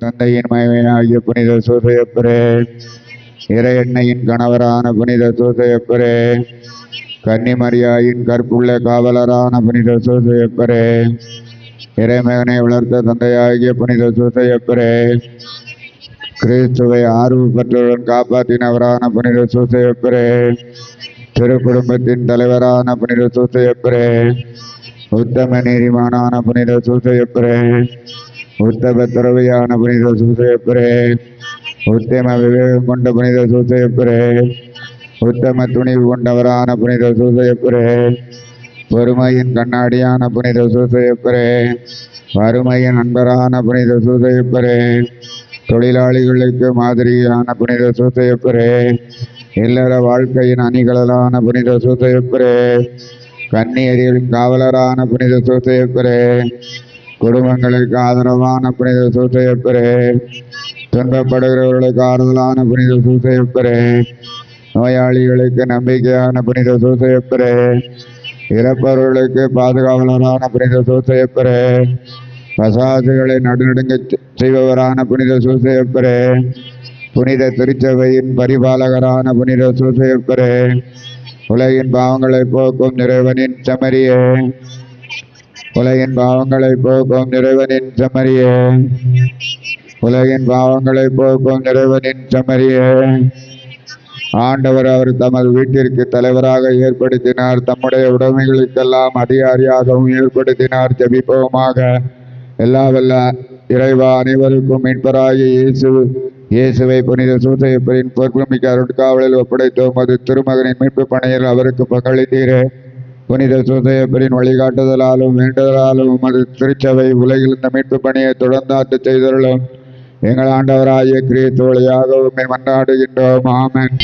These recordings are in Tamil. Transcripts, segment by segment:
தந்தையின் மகிமையாகிய புனித சூசையப்பரே, இறை எண்ணெயின் கணவரான புனித சூசையப்பரே, கன்னிமரியாயின் கற்புள்ள காவலரான புனித சூசையப்பரே, இறைமகனை வளர்த்த தந்தையாகிய புனித சூசையப்பரே, கிறிஸ்துவை ஆர்வ பற்றுடன் காப்பாற்றினவரான புனித சூசையப்பரே, திருக்குடும்பத்தின் தலைவரான புனித சூசையப்பரே, உத்தம நீதிமானான புனித சூசையப்பரே, உத்தம துறவியான புனித சூசையப்பரே, உத்தம விவேகம் கொண்ட புனித சூசையப்பரே, உத்தம துணிவு கொண்டவரான புனித சூசையப்பரே, பொறுமையின் கண்ணாடியான புனித சூசையப்பரே, வறுமையின் நண்பரான புனித சூசையப்பரே, தொழிலாளிகளுக்கு மாதிரியான புனித சூசையப்பரே, இல்லற வாழ்க்கையின் அணிகலனான புனித சூசையப்பரே, கன்னியரின் காவலரான புனித சூசையப்பரே, குடும்பங்களுக்கு ஆதரவான புனித சூசையப்பரே, துன்பப்படுகிறவர்களுக்கு ஆறுதலான புனித சூசையப்பரே, நோயாளிகளுக்கு நம்பிக்கையான புனித சூசையப்பரே, இறப்பவர்களுக்கு பாதுகாவலரான புனித சூசையப்பரே, பசாசுகளை நடுநடுங்க செய்பவரான புனித சூசையப்பரே, புனித திருச்சபையின் பரிபாலகரான புனித சூசையப்பரே, உலகின் பாவங்களை போக்கும் இறைவனின் செம்மறியே, உலகின் பாவங்களை போக்கும் இறைவனின் செம்மறியே, உலகின் பாவங்களை போக்கும் இறைவனின் செம்மறியே, ஆண்டவர் அவர் தமது வீட்டிற்கு தலைவராக ஏற்படுத்தினார், தம்முடைய உடைமைகளுக்கெல்லாம் அதிகாரியாகவும் ஏற்படுத்தினார். ஜெபிப்போமாக. எல்லா வல்ல இறைவா, அனைவருக்கும் மீட்பராகிய இயேசுவை புனித சூசையப்பரின் பொறுப்புமிக்க அருட்காவலில் ஒப்படைத்தோம். அது திருமகனின் மீட்பு பணியில் அவருக்கு பங்களித்தீரே. புனித சூசையப்பரின் வழிகாட்டுதலாலும் வேண்டுதலாலும் அது திருச்சபை உலகில் இந்த மீட்பு பணியை தொடர்ந்தாட்டு செய்தருளும். எங்கள் ஆண்டவராகிய கிறிஸ்து வழியாக உம்மை மன்றாடுகின்றோம். ஆமென்.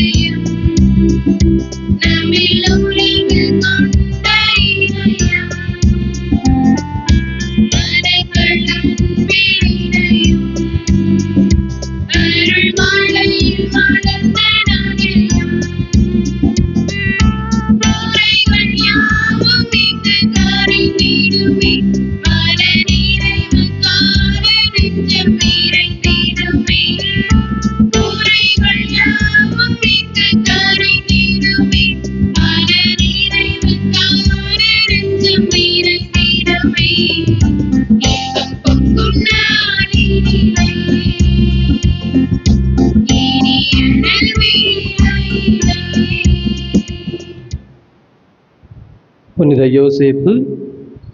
புனித யோசேப்பு,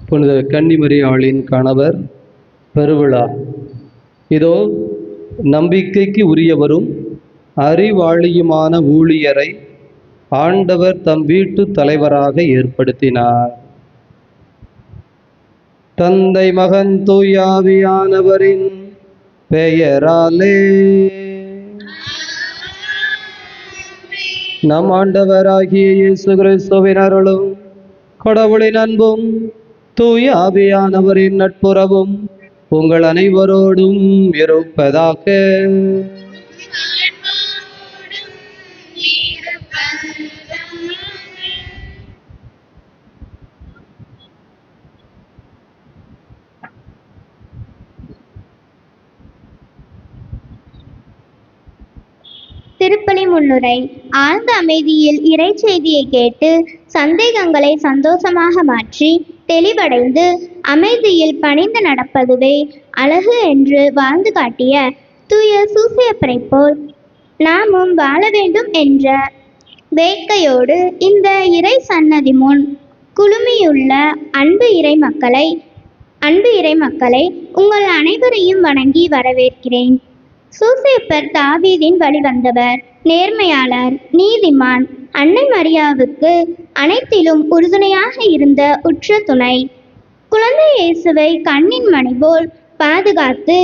புனித கன்னிமரியாளின் கணவர், பெருவிழா. இதோ நம்பிக்கைக்கு உரியவரும் அறிவாளியுமான ஊழியரை ஆண்டவர் தம் வீட்டு தலைவராக ஏற்படுத்தினார். தந்தை மகன் தூயாவியானவரின் பெயராலே. நம் ஆண்டவராகிய இயேசு கிறிஸ்துவின் அருளும் கடவுளின் அன்பும் தூய ஆவியானவரின் நட்புறவும் உங்கள் அனைவரோடும் இருப்பதாக. திருப்பலி முன்னுரை. ஆழ்ந்த அமைதியில் இறை செய்தியை கேட்டு சந்தேகங்களை சந்தோஷமாக மாற்றி தெளிவடைந்து அமைதியில் பணிந்து நடப்பதுவே அழகு என்று வாழ்ந்து காட்டிய தூய சூசையப்பரை போல் நாமும் வாழ வேண்டும் என்ற வேட்கையோடு இந்த இறை சன்னதி முன் குழுமியுள்ள அன்பு இறை மக்களை உங்கள் அனைவரையும் வணங்கி வரவேற்கிறேன். சூசையப்பர் தாவீதின் வழி வந்தவர், நேர்மையாளர், நீதிமான், அன்னை மரியாவுக்கு அனைத்திலும் உறுதுணையாக இருந்த உற்ற துணை. குழந்தை இயேசுவை கண்ணின் மணி போல் பாதுகாத்து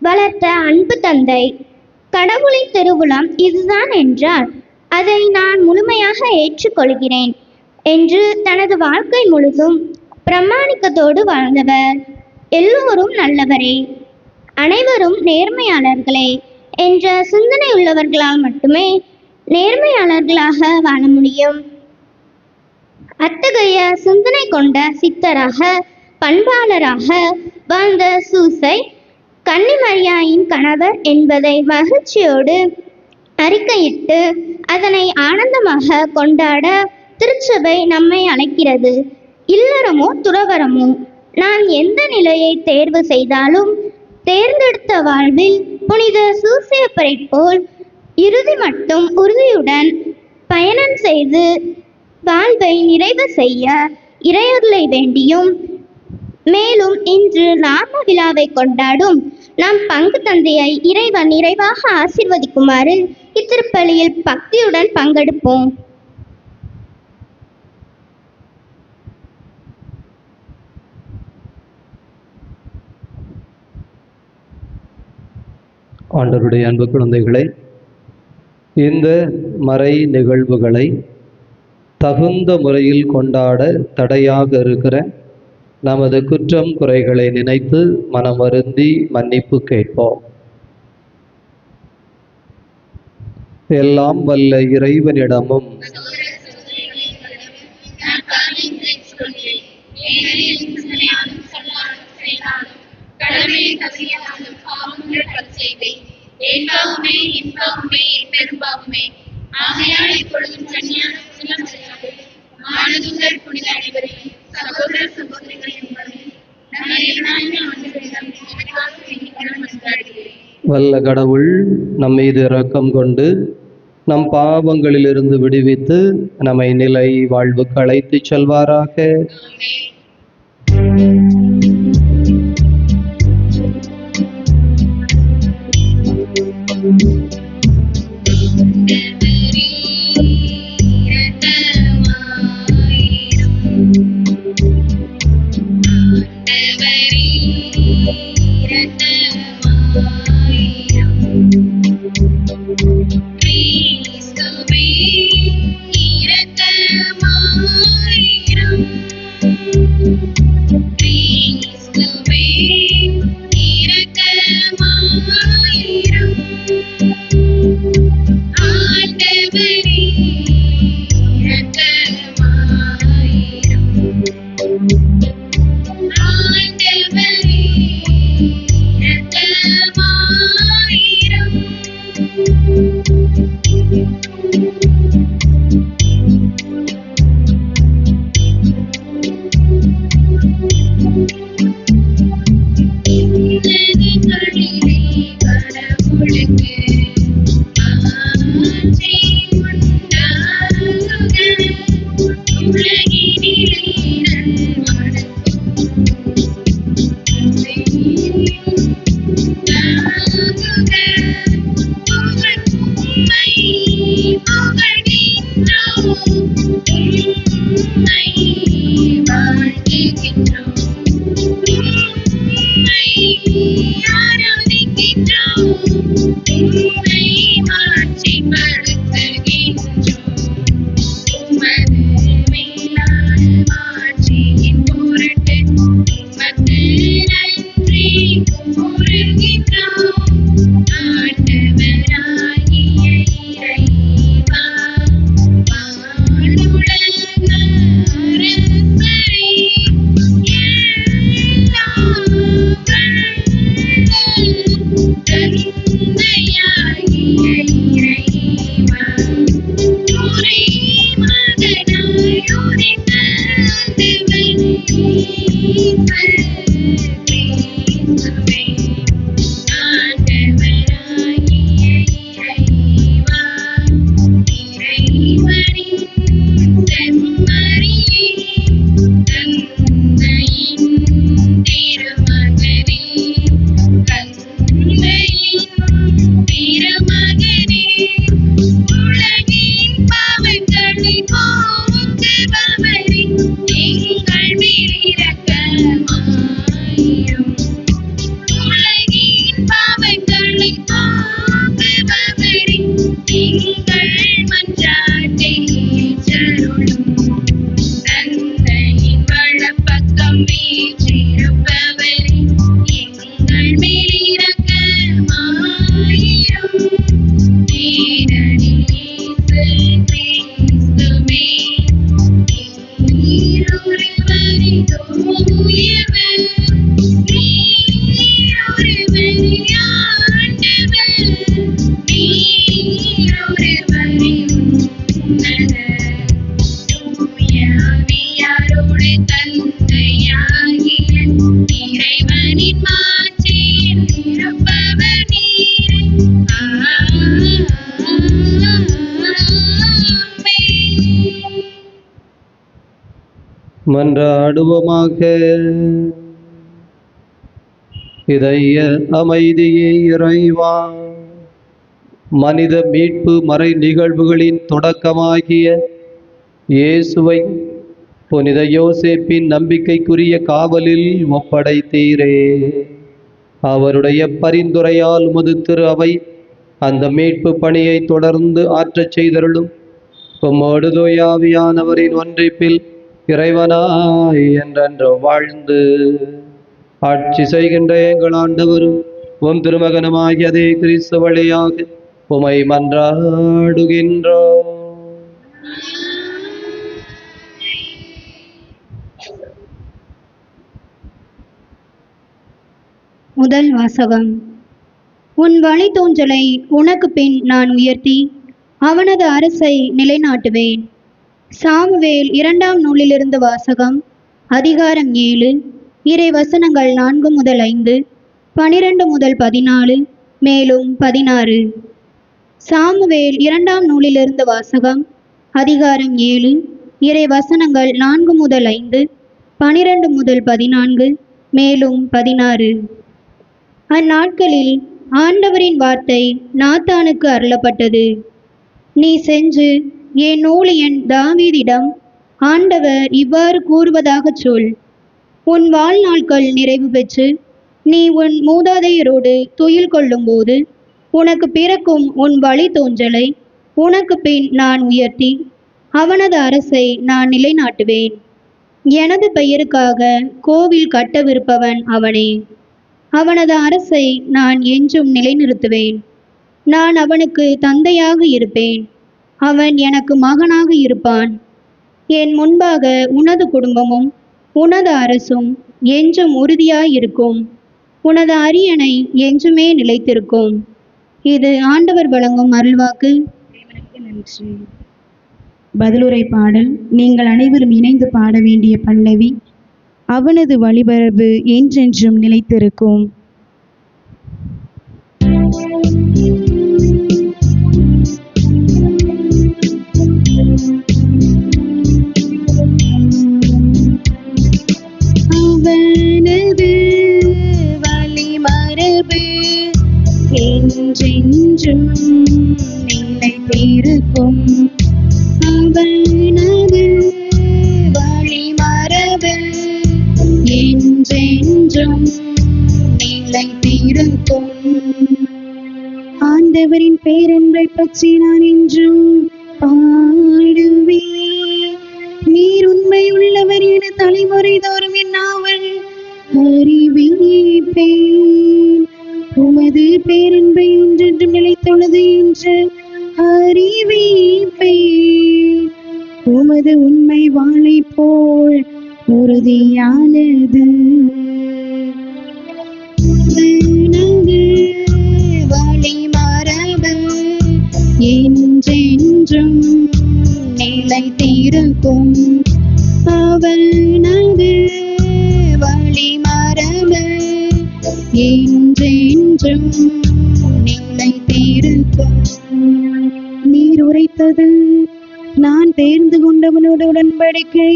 வளர்த்த அன்பு தந்தை. கடவுளின் திருவுளம் இதுதான் என்றால் அதை நான் முழுமையாக ஏற்றுக்கொள்கிறேன் என்று தனது வாழ்க்கை முழுதும் பிரமாணிக்கத்தோடு வாழ்ந்தவர். எல்லோரும் நல்லவரே, அனைவரும் நேர்மையாளர்களே என்ற சிந்தனை உள்ளவர்களால் மட்டுமே நேர்மையாளர்களாக வாழ முடியும். அத்தகைய சிந்தனை கொண்ட சித்தராக, பண்பாளராக வாழ்ந்த சூசை கன்னிமரியாயின் கணவர் என்பதை மகிழ்ச்சியோடு அறிக்கையிட்டு அதனை ஆனந்தமாக கொண்டாட திருச்சபை நம்மை அழைக்கிறது. இல்லறமோ துறவரமோ, நான் எந்த நிலையை தேர்வு செய்தாலும் தேர்ந்தெடுத்த வாழ்வில் புனித சூசேப்பரை போல் இறுதி மட்டும் உறுதியுடன் பயணம் செய்து வாழ்வை நிறைவு செய்ய இறையருளை வேண்டியும், மேலும் இன்று நாம விழாவை கொண்டாடும் நம் பங்கு தந்தையை இறைவன் நிறைவாக ஆசீர்வதிக்குமாறு இத்திருப்பலியில் பக்தியுடன் பங்கெடுப்போம். ஆண்டவருடைய அன்பு குழந்தைகளை, இந்த மறை நிகழ்வுகளை தகுந்த முறையில் கொண்டாட தடையாக இருக்கிற நமது குற்றம் குறைகளை நினைத்து மனமருந்தி மன்னிப்பு கேட்போம். எல்லாம் வல்ல இறைவனிடமும் வல்ல கடவுள் நம் மீது இரக்கம் கொண்டு நம் பாவங்களிலிருந்து விடுவித்து நம்மை நிலை வாழ்வுக்கு அழைத்துச் செல்வாராக. திருமகனே மன்றாடுவோமாக. இதய அமைதியே இறைவா, மனித மீட்பு மறை நிகழ்வுகளின் தொடக்கமாகிய இயேசுவை புனித யோசேப்பின் நம்பிக்கைக்குரிய காவலில் ஒப்படைத்தீரே. அவருடைய பரிந்துரையால் உமது திரு அவை அந்த மீட்பு பணியை தொடர்ந்து ஆற்றச் செய்தருளும். உம்மோடு தூயாவியானவரின் ஒன்றிப்பில் இறைவனாய் என்றென்று வாழ்ந்து ஆட்சி செய்கின்ற எங்கள் ஆண்டவரும் உம் திருமகனுமாகிய அதே கிறிஸ்து வழியாக உமை மன்றாடுகின்றோம். முதல் வாசகம். உன் வழித்தோன்றலை உனக்கு பின் நான் உயர்த்தி அவனது அரசை நிலைநாட்டுவேன். சாமுவேல் 2ஆம் நூலிலிருந்து வாசகம். அதிகாரம் 7, இறை வசனங்கள் 4 முதல் 5, 12 முதல் 14, மேலும் 16. சாமுவேல் 2ஆம் நூலிலிருந்து வாசகம். அதிகாரம் 7, இறை வசனங்கள் 4 முதல் 5, 12 முதல் 14, மேலும் 16. அந்நாட்களில் ஆண்டவரின் வார்த்தை நாத்தானுக்கு அருளப்பட்டது. நீ சென்று என் ஊழியன் தாவீதிடம், ஆண்டவர் இவ்வாறு கூறுவதாகச் சொல். உன் வாழ்நாட்கள் நிறைவு பெற்று நீ உன் மூதாதையரோடு துயில் கொள்ளும்போது உனக்கு பிறக்கும் உன் வழித்தோன்றலை உனக்கு பின் நான் உயர்த்தி அவனது அரசை நான் நிலைநாட்டுவேன். எனது பெயருக்காக கோவில் கட்டவிருப்பவன் அவனே. அவனது அரசை நான் என்றும் நிலைநிறுத்துவேன். நான் அவனுக்கு தந்தையாக இருப்பேன், அவன் எனக்கு மகனாக இருப்பான். என் முன்பாக உனது குடும்பமும் உனது அரசும் என்றும் உறுதியாயிருக்கும். உனது அரியணை என்றுமே நிலைத்திருக்கும். இது ஆண்டவர் வழங்கும் அருள்வாக்கு. நன்றி. பதிலுரை பாடல். நீங்கள் அனைவரும் இணைந்து பாட வேண்டிய பல்லவி. அவனது வழிபரப்பு என்றென்றும் நிலைத்திருக்கும். அவனது வழிமரபு என்றென்றும் நிலைத்திருக்கும். அவனது வழிமரபு என்றென்றும் நிலைத்திருக்கும். ஆண்டவரின் பேரன்பை பற்றி நான் என்றும் பாடுவேன். நீர் உண்மை உள்ளவர் என தலைமுறை தோறும் என் நாவல் அறிவிப்பேன். உமது பேரன்பை ஒன்றென்றும் நிலைத்துள்ளது என்று அறிவிப்பேன். உமது உண்மை வாளை போல் உறுதியானது. வழிமரபு என்றென்றும் நிலைத்திருக்கும். அவனது வழிமரபு என்றென்றும் நிலைத்திருக்கும். நீர் உரைத்தது நான் தேர்ந்து கொண்டவனோடு உடன்படிக்கை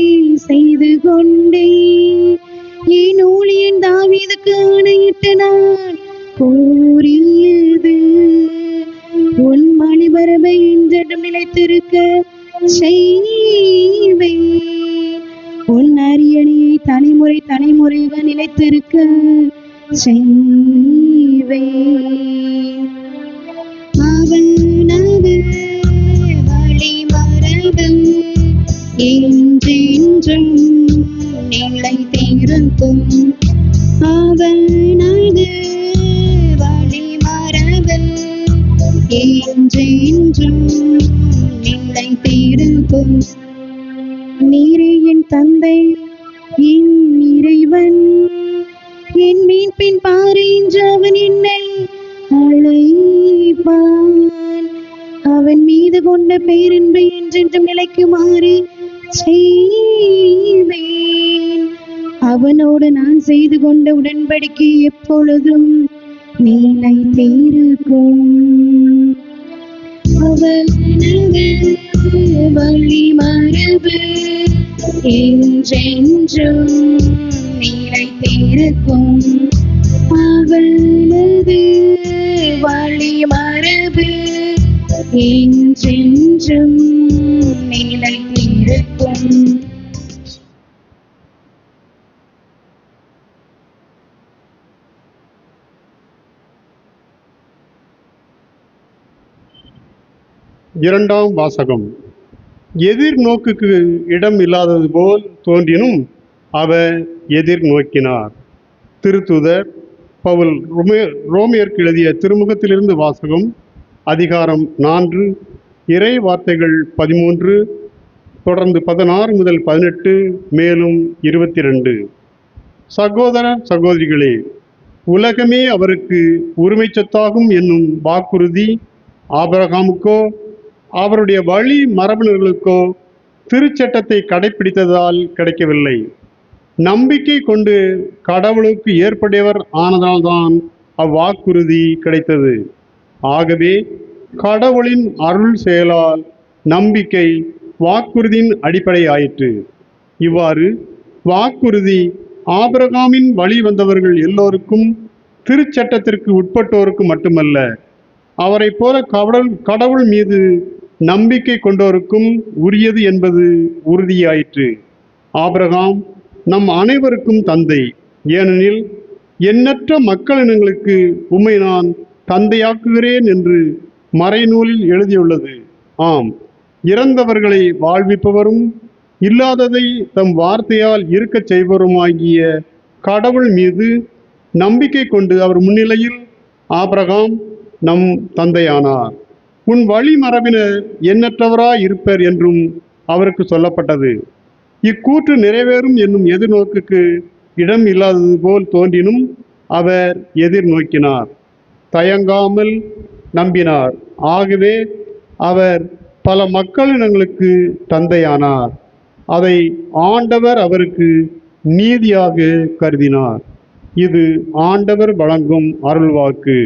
செய்து கொண்டேன். என் ஊழியன் தாவீதுக்கு ஆணையிட்டு நான் கூறியது உன் வழிமரபை என்றும் நிலைத்திருக்க செய்வேன். உன் அரியணையை தலைமுறையாக நிலைத்திருக்க செய்வேன். அவனது வழிமரபு என்றென்றும் நிலைத்திருக்கும். அவனது வழிமரபு என்றென்றும் நிலைத்திருக்கும். நீரே என் தந்தை, என் இறைவன், என் மீட்பின் பாறை என்று அவன் என்னை அழைப்பான். அவன் மீது கொண்ட பேரன்பை என்றென்றும் நிலைக்குமாறு செய்வேன். அவனோடு நான் செய்து கொண்ட உடன்படிக்கை எப்பொழுதும் நிலைத்திருக்கும். அவனது வழிமரபு என்றென்றும் நிலைத்திருக்கும். அவனது வழிமரபு என்றென்றும் நிலைத்திருக்கும். இரண்டாம் வாசகம். எதிர்நோக்குக்கு இடம் இல்லாதது போல் தோன்றினும் அவர் எதிர்நோக்கினார். திருத்தூதர் பவுல் ரோமியருக்கு எழுதிய திருமுகத்திலிருந்து வாசகம். அதிகாரம் 4, இறை வார்த்தைகள் 13, தொடர்ந்து 16 முதல் 18, மேலும் 22. சகோதர சகோதரிகளே, உலகமே அவருக்கு உரிமை சொத்தாகும் என்னும் வாக்குறுதி ஆபிரகாமுக்கோ அவருடைய வழி மரபினர்களுக்கோ திருச்சட்டத்தை கடைப்பிடித்ததால் கிடைக்கவில்லை. நம்பிக்கை கொண்டு கடவுளுக்கு ஏற்புடையவர் ஆனதால்தான் அவ்வாக்குறுதி கிடைத்தது. ஆகவே கடவுளின் அருள் செயலால் நம்பிக்கை வாக்குறுதியின் அடிப்படை ஆயிற்று. இவ்வாறு வாக்குறுதி ஆபிரகாமின் வழி வந்தவர்கள் எல்லோருக்கும், திருச்சட்டத்திற்கு உட்பட்டோருக்கு மட்டுமல்ல, அவரை போல கடவுள் மீது நம்பிக்கை கொண்டோருக்கும் உரியது என்பது உறுதியாயிற்று. ஆபிரகாம் நம் அனைவருக்கும் தந்தை. ஏனெனில் எண்ணற்ற மக்களினங்களுக்கு உம்மை நான் தந்தையாக்குகிறேன் என்று மறைநூலில் எழுதியுள்ளது. ஆம், இறந்தவர்களை வாழ்விப்பவரும் இல்லாததை தம் வார்த்தையால் இருக்கச் செய்பவருமாகிய கடவுள் மீது நம்பிக்கை கொண்டு அவர் முன்னிலையில் ஆபிரகாம் நம் தந்தையானார். உன் வழி மரபினர் எண்ணற்றவராய் இருப்பர் என்றும் அவருக்கு சொல்லப்பட்டது. இக்கூற்று நிறைவேறும் என்னும் எதிர்நோக்குக்கு இடம் இல்லாதது போல் தோன்றினும் அவர் எதிர்நோக்கினார், தயங்காமல் நம்பினார். ஆகவே அவர் பல மக்களினங்களுக்கு தந்தையானார். அதை ஆண்டவர் அவருக்கு நீதியாக கருதினார். இது ஆண்டவர் வழங்கும் அருள்வாக்கு.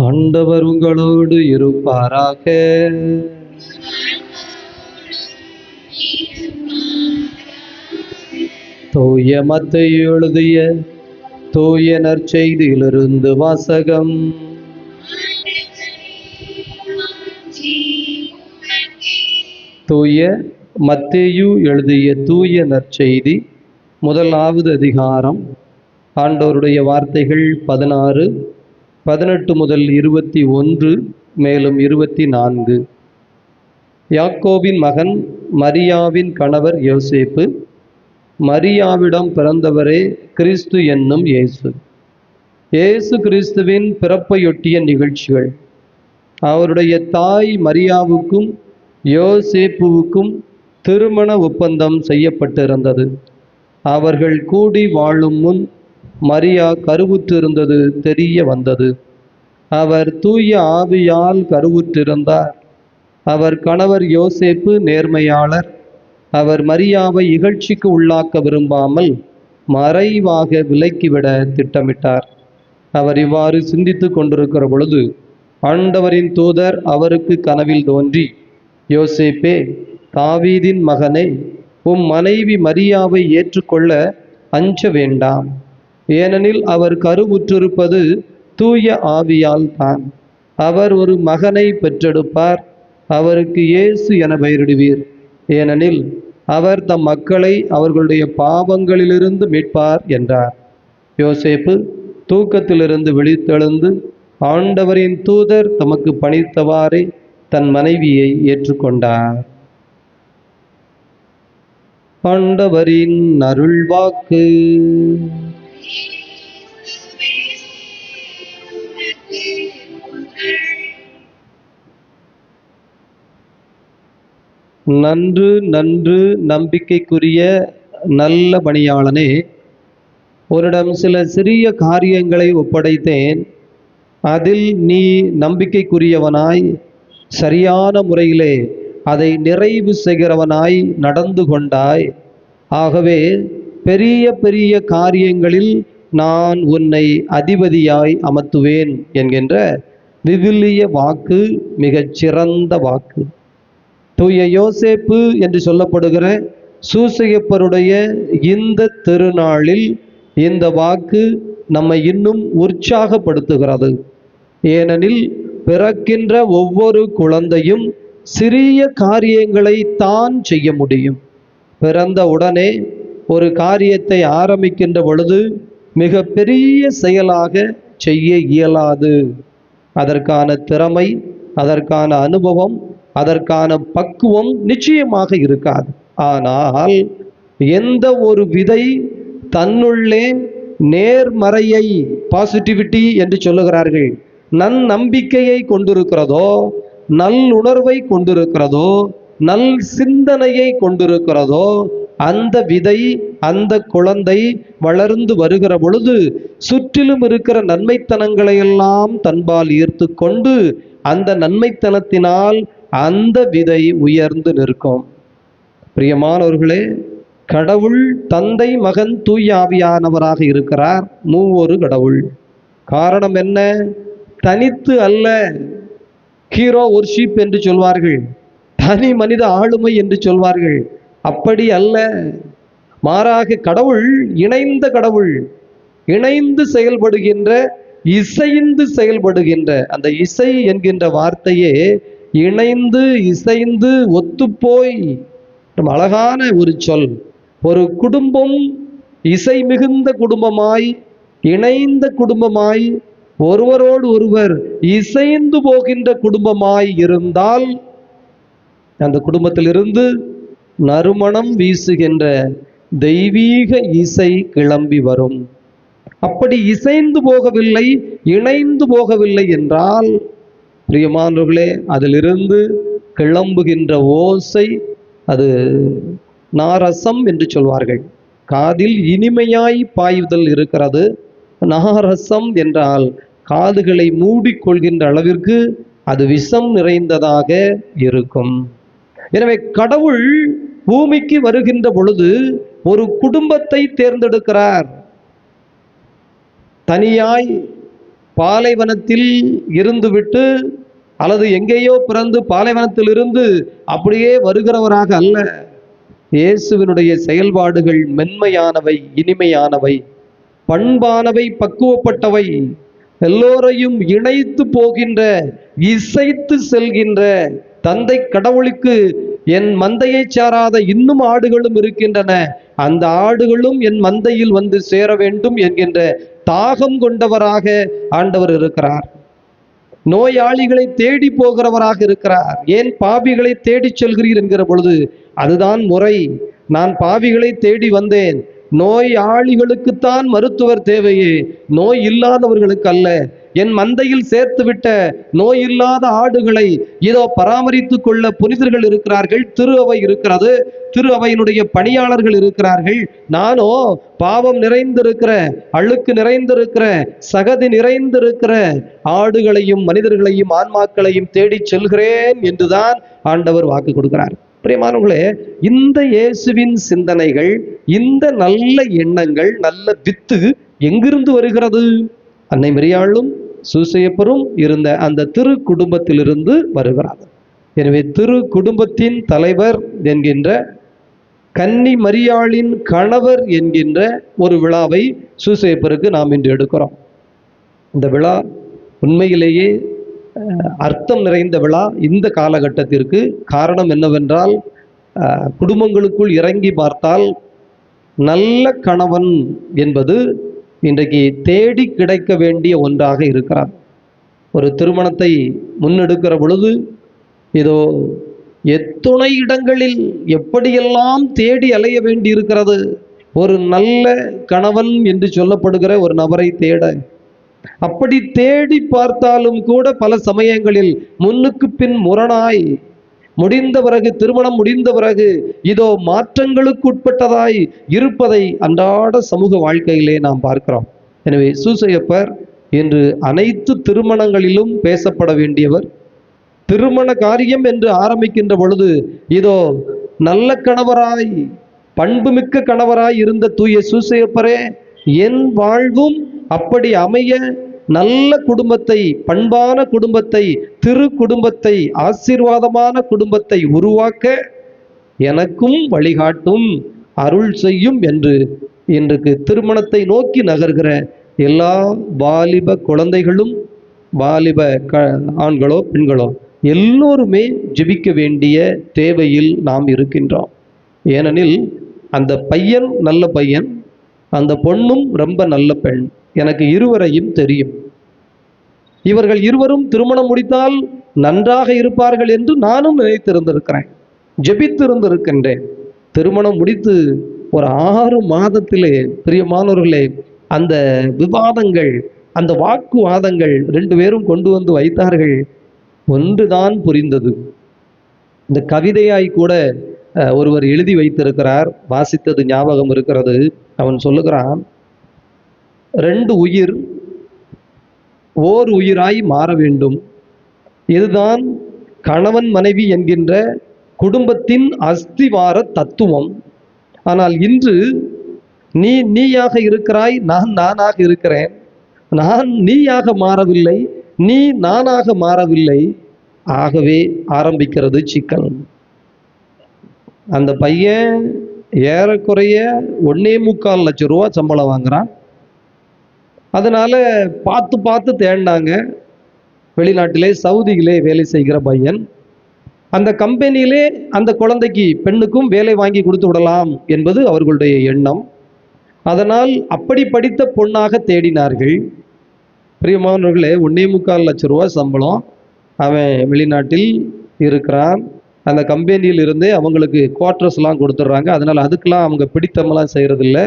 ஆண்டவர் உங்களோடு இருப்பாராக. தூய மத்தேயு எழுதிய தூய நற்செய்தியிலிருந்து வாசகம். தூய மத்தேயு எழுதிய தூய நற்செய்தி 1வது அதிகாரம். ஆண்டவருடைய வார்த்தைகள் 16, 18 முதல் 21, மேலும் 24. யாக்கோபின் மகன் மரியாவின் கணவர் யோசேப்பு, மரியாவிடம் பிறந்தவரே கிறிஸ்து என்னும் இயேசு. இயேசு கிறிஸ்துவின் பிறப்பையொட்டிய நிகழ்ச்சிகள். அவருடைய தாய் மரியாவுக்கும் யோசேப்புவுக்கும் திருமண ஒப்பந்தம் செய்யப்பட்டிருந்தது. அவர்கள் கூடி வாழும் முன் மரியா கருவுற்றிருந்தது தெரிய வந்தது. அவர் தூய ஆவியால் கருவுற்றிருந்தார். அவர் கணவர் யோசேப்பு நேர்மையாளர். அவர் மரியாவை இகழ்ச்சிக்கு உள்ளாக்க விரும்பாமல் மறைவாக விலக்கிவிட திட்டமிட்டார். அவர் இவ்வாறு சிந்தித்து கொண்டிருக்கிற பொழுது ஆண்டவரின் தூதர் அவருக்கு கனவில் தோன்றி, யோசேப்பே, தாவீதின் மகனே, உம் மனைவி மரியாவை ஏற்றுக்கொள்ள அஞ்ச வேண்டாம். ஏனெனில் அவர் கருவுற்றிருப்பது தூய ஆவியால் தான். அவர் ஒரு மகனை பெற்றெடுப்பார். அவருக்கு இயேசு என பெயரிடுவீர். ஏனெனில் அவர் தம் மக்களை அவர்களுடைய பாவங்களிலிருந்து மீட்பார் என்றார். யோசேப்பு தூக்கத்திலிருந்து விழித்தெழுந்து ஆண்டவரின் தூதர் தமக்கு பணித்தவாறே தன் மனைவியை ஏற்றுக்கொண்டார். ஆண்டவரின் அருள்வாக்கு. நன்று நன்று நம்பிக்கைக்குரிய நல்ல பணியாளனே, உன்னிடம் சில சிறிய காரியங்களை ஒப்படைத்தேன். அதில் நீ நம்பிக்கைக்குரியவனாய் சரியான முறையிலே அதை நிறைவு செய்கிறவனாய் நடந்து கொண்டாய். ஆகவே பெரிய பெரிய காரியங்களில் நான் உன்னை அதிபதியாய் அமர்த்துவேன் என்கின்ற விவிலிய வாக்கு மிகச் சிறந்த வாக்கு. தூய யோசேப்பு என்று சொல்லப்படுகிற சூசையப்பருடைய இந்த திருநாளில் இந்த வாக்கு நம்மை இன்னும் உற்சாகப்படுத்துகிறது. ஏனெனில் பிறக்கின்ற ஒவ்வொரு குழந்தையும் சிறிய காரியங்களை தான் செய்ய முடியும். பிறந்த உடனே ஒரு காரியத்தை ஆரம்பிக்கின்ற பொழுது மிக பெரிய செயலாக செய்ய இயலாது. அதற்கான திறமை, அதற்கான அனுபவம், அதற்கான பக்குவம் நிச்சயமாக இருக்காது. ஆனால் எந்த ஒரு விதை தன்னுள்ளே நேர்மறையை, பாசிட்டிவிட்டி என்று சொல்லுகிறார்கள், நம்பிக்கையை கொண்டிருக்கிறதோ, நல்லுணர்வை கொண்டிருக்கிறதோ, நல் சிந்தனையை கொண்டிருக்கிறதோ, அந்த விதை, அந்த குழந்தை வளர்ந்து வருகிற பொழுது சுற்றிலும் இருக்கிற நன்மைத்தனங்களை எல்லாம் தன்பால் ஈர்த்து கொண்டு அந்த நன்மைத்தனத்தினால் அந்த விதை உயர்ந்து நிற்கும். பிரியமானவர்களே, கடவுள் தந்தை, மகன், தூய ஆவியானவராக இருக்கிறார். மூவொரு கடவுள். காரணம் என்ன? தனித்து அல்ல. ஹீரோ ஒர்ஷிப் என்று சொல்வார்கள், தனி மனித ஆளுமை என்று சொல்வார்கள். அப்படி அல்ல. மாறாக கடவுள் இணைந்த கடவுள், இணைந்து செயல்படுகின்ற, இசைந்து செயல்படுகின்ற. அந்த இசை என்கின்ற வார்த்தையே இணைந்து, இசைந்து, ஒத்துப்போய், அழகான ஒரு சொல். ஒரு குடும்பம் இசை மிகுந்த குடும்பமாய், இணைந்த குடும்பமாய், ஒருவரோடு ஒருவர் இசைந்து போகின்ற குடும்பமாய் இருந்தால் அந்த குடும்பத்திலிருந்து நறுமணம் வீசுகின்ற தெய்வீக இசை கிளம்பி வரும். அப்படி இசைந்து போகவில்லை, இணைந்து போகவில்லை என்றால், பிரியமானவர்களே, அதிலிருந்து கிளம்புகின்ற ஓசை அது நாரசம் என்று சொல்வார்கள். காதில் இனிமையாய் பாய்தல் இருக்கிறது. நாரசம் என்றால் காதுகளை மூடிக்கொள்கின்ற அளவிற்கு அது விஷம் நிறைந்ததாக இருக்கும். எனவே கடவுள் பூமிக்கு வருகின்ற பொழுது ஒரு குடும்பத்தை தேர்ந்தெடுக்கிறார். தனியாய் பாலைவனத்தில் இருந்துவிட்டு அல்லது எங்கேயோ பிறந்து பாலைவனத்தில் இருந்து அப்படியே வருகிறவராக அல்ல. இயேசுவினுடைய செயல்பாடுகள் மென்மையானவை, இனிமையானவை, பண்பானவை, பக்குவப்பட்டவை, எல்லோரையும் இணைத்து போகின்ற, இசைத்து செல்கின்ற. தந்தை கடவுளுக்கு என் மந்தையை சாராத இன்னும் ஆடுகளும் இருக்கின்றன, அந்த ஆடுகளும் என் மந்தையில் வந்து சேர வேண்டும் என்கின்ற தாகம் கொண்டவராக ஆண்டவர் இருக்கிறார். நோயாளிகளை தேடி போகிறவராக இருக்கிறார். ஏன் பாவிகளை தேடி செல்கிறீர் என்கிற பொழுது அதுதான் முறை. நான் பாவிகளை தேடி வந்தேன். நோயாளிகளுக்குத்தான் மருத்துவர் தேவையே, நோய் இல்லாதவர்களுக்கு அல்ல. என் மந்தையில் சேர்த்துவிட்ட நோய் இல்லாத ஆடுகளை இதோ பராமரித்து கொள்ள புனிதர்கள் இருக்கிறார்கள், திரு அவை இருக்கிறது, திரு அவையினுடைய பணியாளர்கள் இருக்கிறார்கள். நானோ பாவம் நிறைந்திருக்கிற, அழுக்கு நிறைந்திருக்கிற, சகதி நிறைந்திருக்கிற ஆடுகளையும் மனிதர்களையும் ஆன்மாக்களையும் தேடி செல்கிறேன் என்றுதான் ஆண்டவர் வாக்கு கொடுக்கிறார். பிரியமானவர்களே, இந்த இயேசுவின் சிந்தனைகள், இந்த நல்ல எண்ணங்கள், நல்ல வித்து எங்கிருந்து வருகிறது? அன்னை மரியாளும் சூசையப்பரும் இருந்த அந்த திரு குடும்பத்திலிருந்து வருகிறார். எனவே திரு குடும்பத்தின் தலைவர் என்கின்ற கன்னி மரியாளின் கணவர் என்கின்ற ஒரு விழாவை சூசேப்பருக்கு நாம் இன்று எடுக்கிறோம். இந்த விழா உண்மையிலேயே அர்த்தம் நிறைந்த விழா இந்த காலகட்டத்திற்கு. காரணம் என்னவென்றால், குடும்பங்களுக்குள் இறங்கி பார்த்தால் நல்ல கணவன் என்பது இன்றைக்கு தேடி கிடைக்க வேண்டிய ஒன்றாக இருக்கிறார். ஒரு திருமணத்தை முன்னெடுக்கிற பொழுது இதோ எத்துணை இடங்களில் எப்படியெல்லாம் தேடி அலைய வேண்டி இருக்கிறது. ஒரு நல்ல கணவன் என்று சொல்லப்படுகிற ஒரு நபரை தேட, அப்படி தேடி பார்த்தாலும் கூட பல சமயங்களில் முன்னுக்கு பின் முரணாய், முடிந்த பிறகு திருமணம் முடிந்த பிறகு இதோ மாற்றங்களுக்கு உட்பட்டதாய் இருப்பதை அன்றாட சமூக வாழ்க்கையிலே நாம் பார்க்கிறோம். எனவே சூசையப்பர் இன்று அனைத்து திருமணங்களிலும் பேசப்பட வேண்டியவர். திருமண காரியம் என்று ஆரம்பிக்கின்ற பொழுது இதோ நல்ல கணவராய், பண்புமிக்க கணவராய் இருந்த தூய சூசையப்பரே, என் வாழ்வும் அப்படி அமைய நல்ல குடும்பத்தை, பண்பான குடும்பத்தை, திரு குடும்பத்தை, ஆசீர்வாதமான குடும்பத்தை உருவாக்க எனக்கும் வழிகாட்டும், அருள் செய்யும் என்று இன்றைக்கு திருமணத்தை நோக்கி நகர்கிற எல்லா வாலிப குழந்தைகளும், வாலிப ஆண்களோ பெண்களோ எல்லோருமே ஜெபிக்க வேண்டிய தேவையில் நாம் இருக்கின்றோம். ஏனெனில் அந்த பையன் நல்ல பையன், அந்த பொண்ணும் ரொம்ப நல்ல பெண். எனக்கு இருவரையும் தெரியும். இவர்கள் இருவரும் திருமணம் முடித்தால் நன்றாக இருப்பார்கள் என்று நானும் நினைத்திருந்திருக்கிறேன், ஜெபித்திருந்திருக்கின்றேன். திருமணம் முடித்து ஒரு 6 மாதத்திலே பிரியமானவர்களே, அந்த விவாதங்கள், அந்த வாக்குவாதங்கள் 2 பேரும் கொண்டு வந்து வைத்தார்கள். ஒன்றுதான் புரிந்தது. இந்த கவிதையாய் கூட ஒருவர் எழுதி வைத்திருக்கிறார், வாசித்தது ஞாபகம் இருக்கிறது. அவன் சொல்லுகிறான், 2 உயிர் ஓர் உயிராய் மாற வேண்டும். இதுதான் கணவன் மனைவி என்கின்ற குடும்பத்தின் அஸ்திவார தத்துவம். ஆனால் இன்று நீ நீயாக இருக்கிறாய், நான் நானாக இருக்கிறேன். நான் நீயாக மாறவில்லை, நீ நானாக மாறவில்லை. ஆகவே ஆரம்பிக்கிறது சிக்கல். அந்த பையன் ஏறக்குறைய 1.25 லட்சம் ரூபா சம்பளம் வாங்குறான். அதனால பார்த்து பார்த்து தேடினாங்க. வெளிநாட்டிலே சவுதியிலே வேலை செய்கிற பையன். அந்த கம்பெனியிலே அந்த குழந்தைக்கு, பெண்ணுக்கும் வேலை வாங்கி கொடுத்து விடலாம் என்பது அவர்களுடைய எண்ணம். அதனால் அப்படி படித்த பொண்ணாக தேடினார்கள். பிரியமானவர்களே, 1.25 லட்சம் ரூபா சம்பளம். அவன் வெளிநாட்டில் இருக்கிறான். அந்த கம்பெனியில் இருந்தே அவங்களுக்கு குவார்ட்டர்ஸ்லாம் கொடுத்துட்றாங்க. அதனால் அதுக்கெல்லாம் அவங்க பிடித்தமெல்லாம் செய்கிறதில்ல.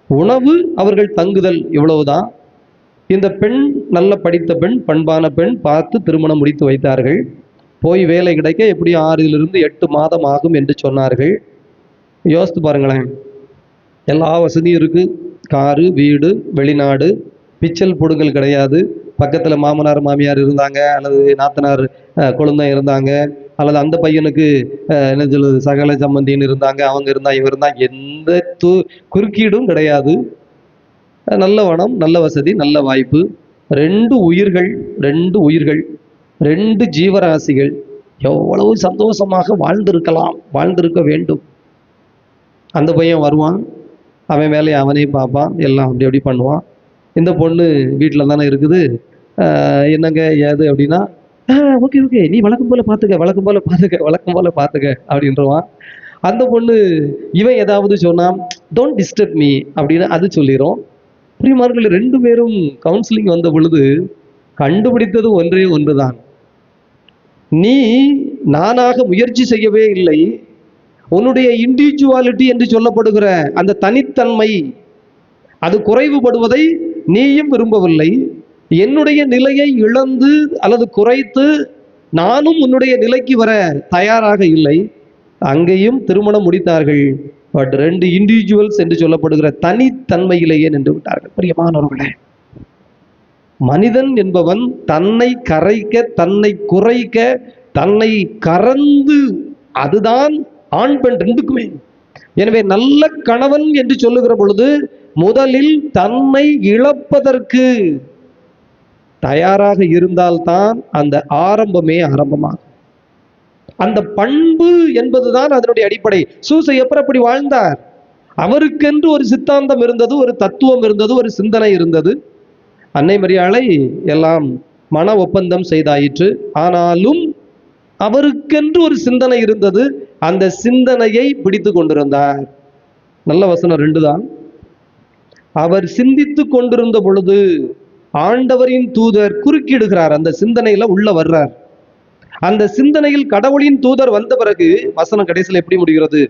உணவு, அவர்கள் தங்குதல், இவ்வளவுதான். இந்த பெண் நல்ல படித்த பெண், பண்பான பெண், பார்த்து திருமணம் முடித்து வைத்தார்கள். போய் வேலை கிடைக்க எப்படியும் 6 to 8 மாதம் ஆகும் என்று சொன்னார்கள். யோசித்து பாருங்களேன், எல்லா வசதியும் இருக்குது. காரு, வீடு, வெளிநாடு, பிச்சல் பொடுங்கள் கிடையாது. பக்கத்தில் மாமனார் மாமியார் இருந்தாங்க, அல்லது நாத்தனார் குழந்தை இருந்தாங்க, அல்லது அந்த பையனுக்கு என்ன சொல்லுது சகல சம்பந்தின்னு இருந்தாங்க, அவங்க இருந்தால் இவர் இருந்தால், எந்த குறுக்கீடும் கிடையாது. நல்ல வனம், நல்ல வசதி, நல்ல வாய்ப்பு. 2 உயிர்கள், 2 ஜீவராசிகள் எவ்வளவு சந்தோஷமாக வாழ்ந்திருக்க வேண்டும். அந்த பையன் வருவான், அவன் வேலையை அவனே பார்ப்பான், எல்லாம் அப்படி பண்ணுவான். இந்த பொண்ணு வீட்டில் தானே இருக்குது, என்னங்க ஏது அப்படின்னா, ஓகே நீ வழக்கம் போல் பார்த்துக்க அப்படின்றவான். அந்த பொண்ணு இவன் ஏதாவது சொன்னான், டோன்ட் டிஸ்டர்ப் மீ அப்படின்னு அது சொல்லிடும். பிரியமானவர்களே, 2 பேரும் கவுன்சிலிங் வந்த பொழுது கண்டுபிடித்தது ஒன்றே ஒன்றுதான். நீ நானாக முயற்சி செய்யவே இல்லை. உன்னுடைய இண்டிவிஜுவாலிட்டி என்று சொல்லப்படுகிற அந்த தனித்தன்மை, அது குறைவுபடுவதை நீயும் விரும்பவில்லை. என்னுடைய நிலையை இழந்து அல்லது குறைத்து நானும் உன்னுடைய நிலைக்கு வர தயாராக இல்லை. அங்கேயும் திருமணம் முடித்தார்கள். பட் 2 இண்டிவிஜுவல்ஸ் என்று சொல்லப்படுகிற தனித்தன்மையிலேயே நின்று விட்டார்கள். பிரியமானவர்களே, மனிதன் என்பவன் தன்னை கரைக்க, தன்னை குறைக்க, தன்னை கறந்து, அதுதான் ஆண் பெண் 2க்குமே. எனவே நல்ல கணவன் என்று சொல்லுகிற பொழுது முதலில் தன்னை இழப்பதற்கு தயாராக இருந்தால்தான் அந்த ஆரம்பமாகும். அந்த பண்பு என்பதுதான் அதனுடைய அடிப்படை. சூசையப்பர் அப்படி வாழ்ந்தார். அவருக்கென்று ஒரு சித்தாந்தம் இருந்தது, ஒரு தத்துவம் இருந்தது, ஒரு சிந்தனை இருந்தது. அன்னை மரியாளை எல்லாம் மன ஒப்பந்தம் செய்தாயிற்று. ஆனாலும் அவருக்கென்று ஒரு சிந்தனை இருந்தது. அந்த சிந்தனையை பிடித்து கொண்டிருந்தார். நல்ல வசனம் 2 தான். அவர் சிந்தித்து கொண்டிருந்த பொழுது ஆண்டவரின் தூதர் குறுக்கிடுகிறார். அந்த சிந்தனையில உள்ள வர்றார். அந்த சிந்தனையில் கடவுளின் தூதர் வந்த பிறகு வசனம் கடைசியில் எப்படி முடிகிறது?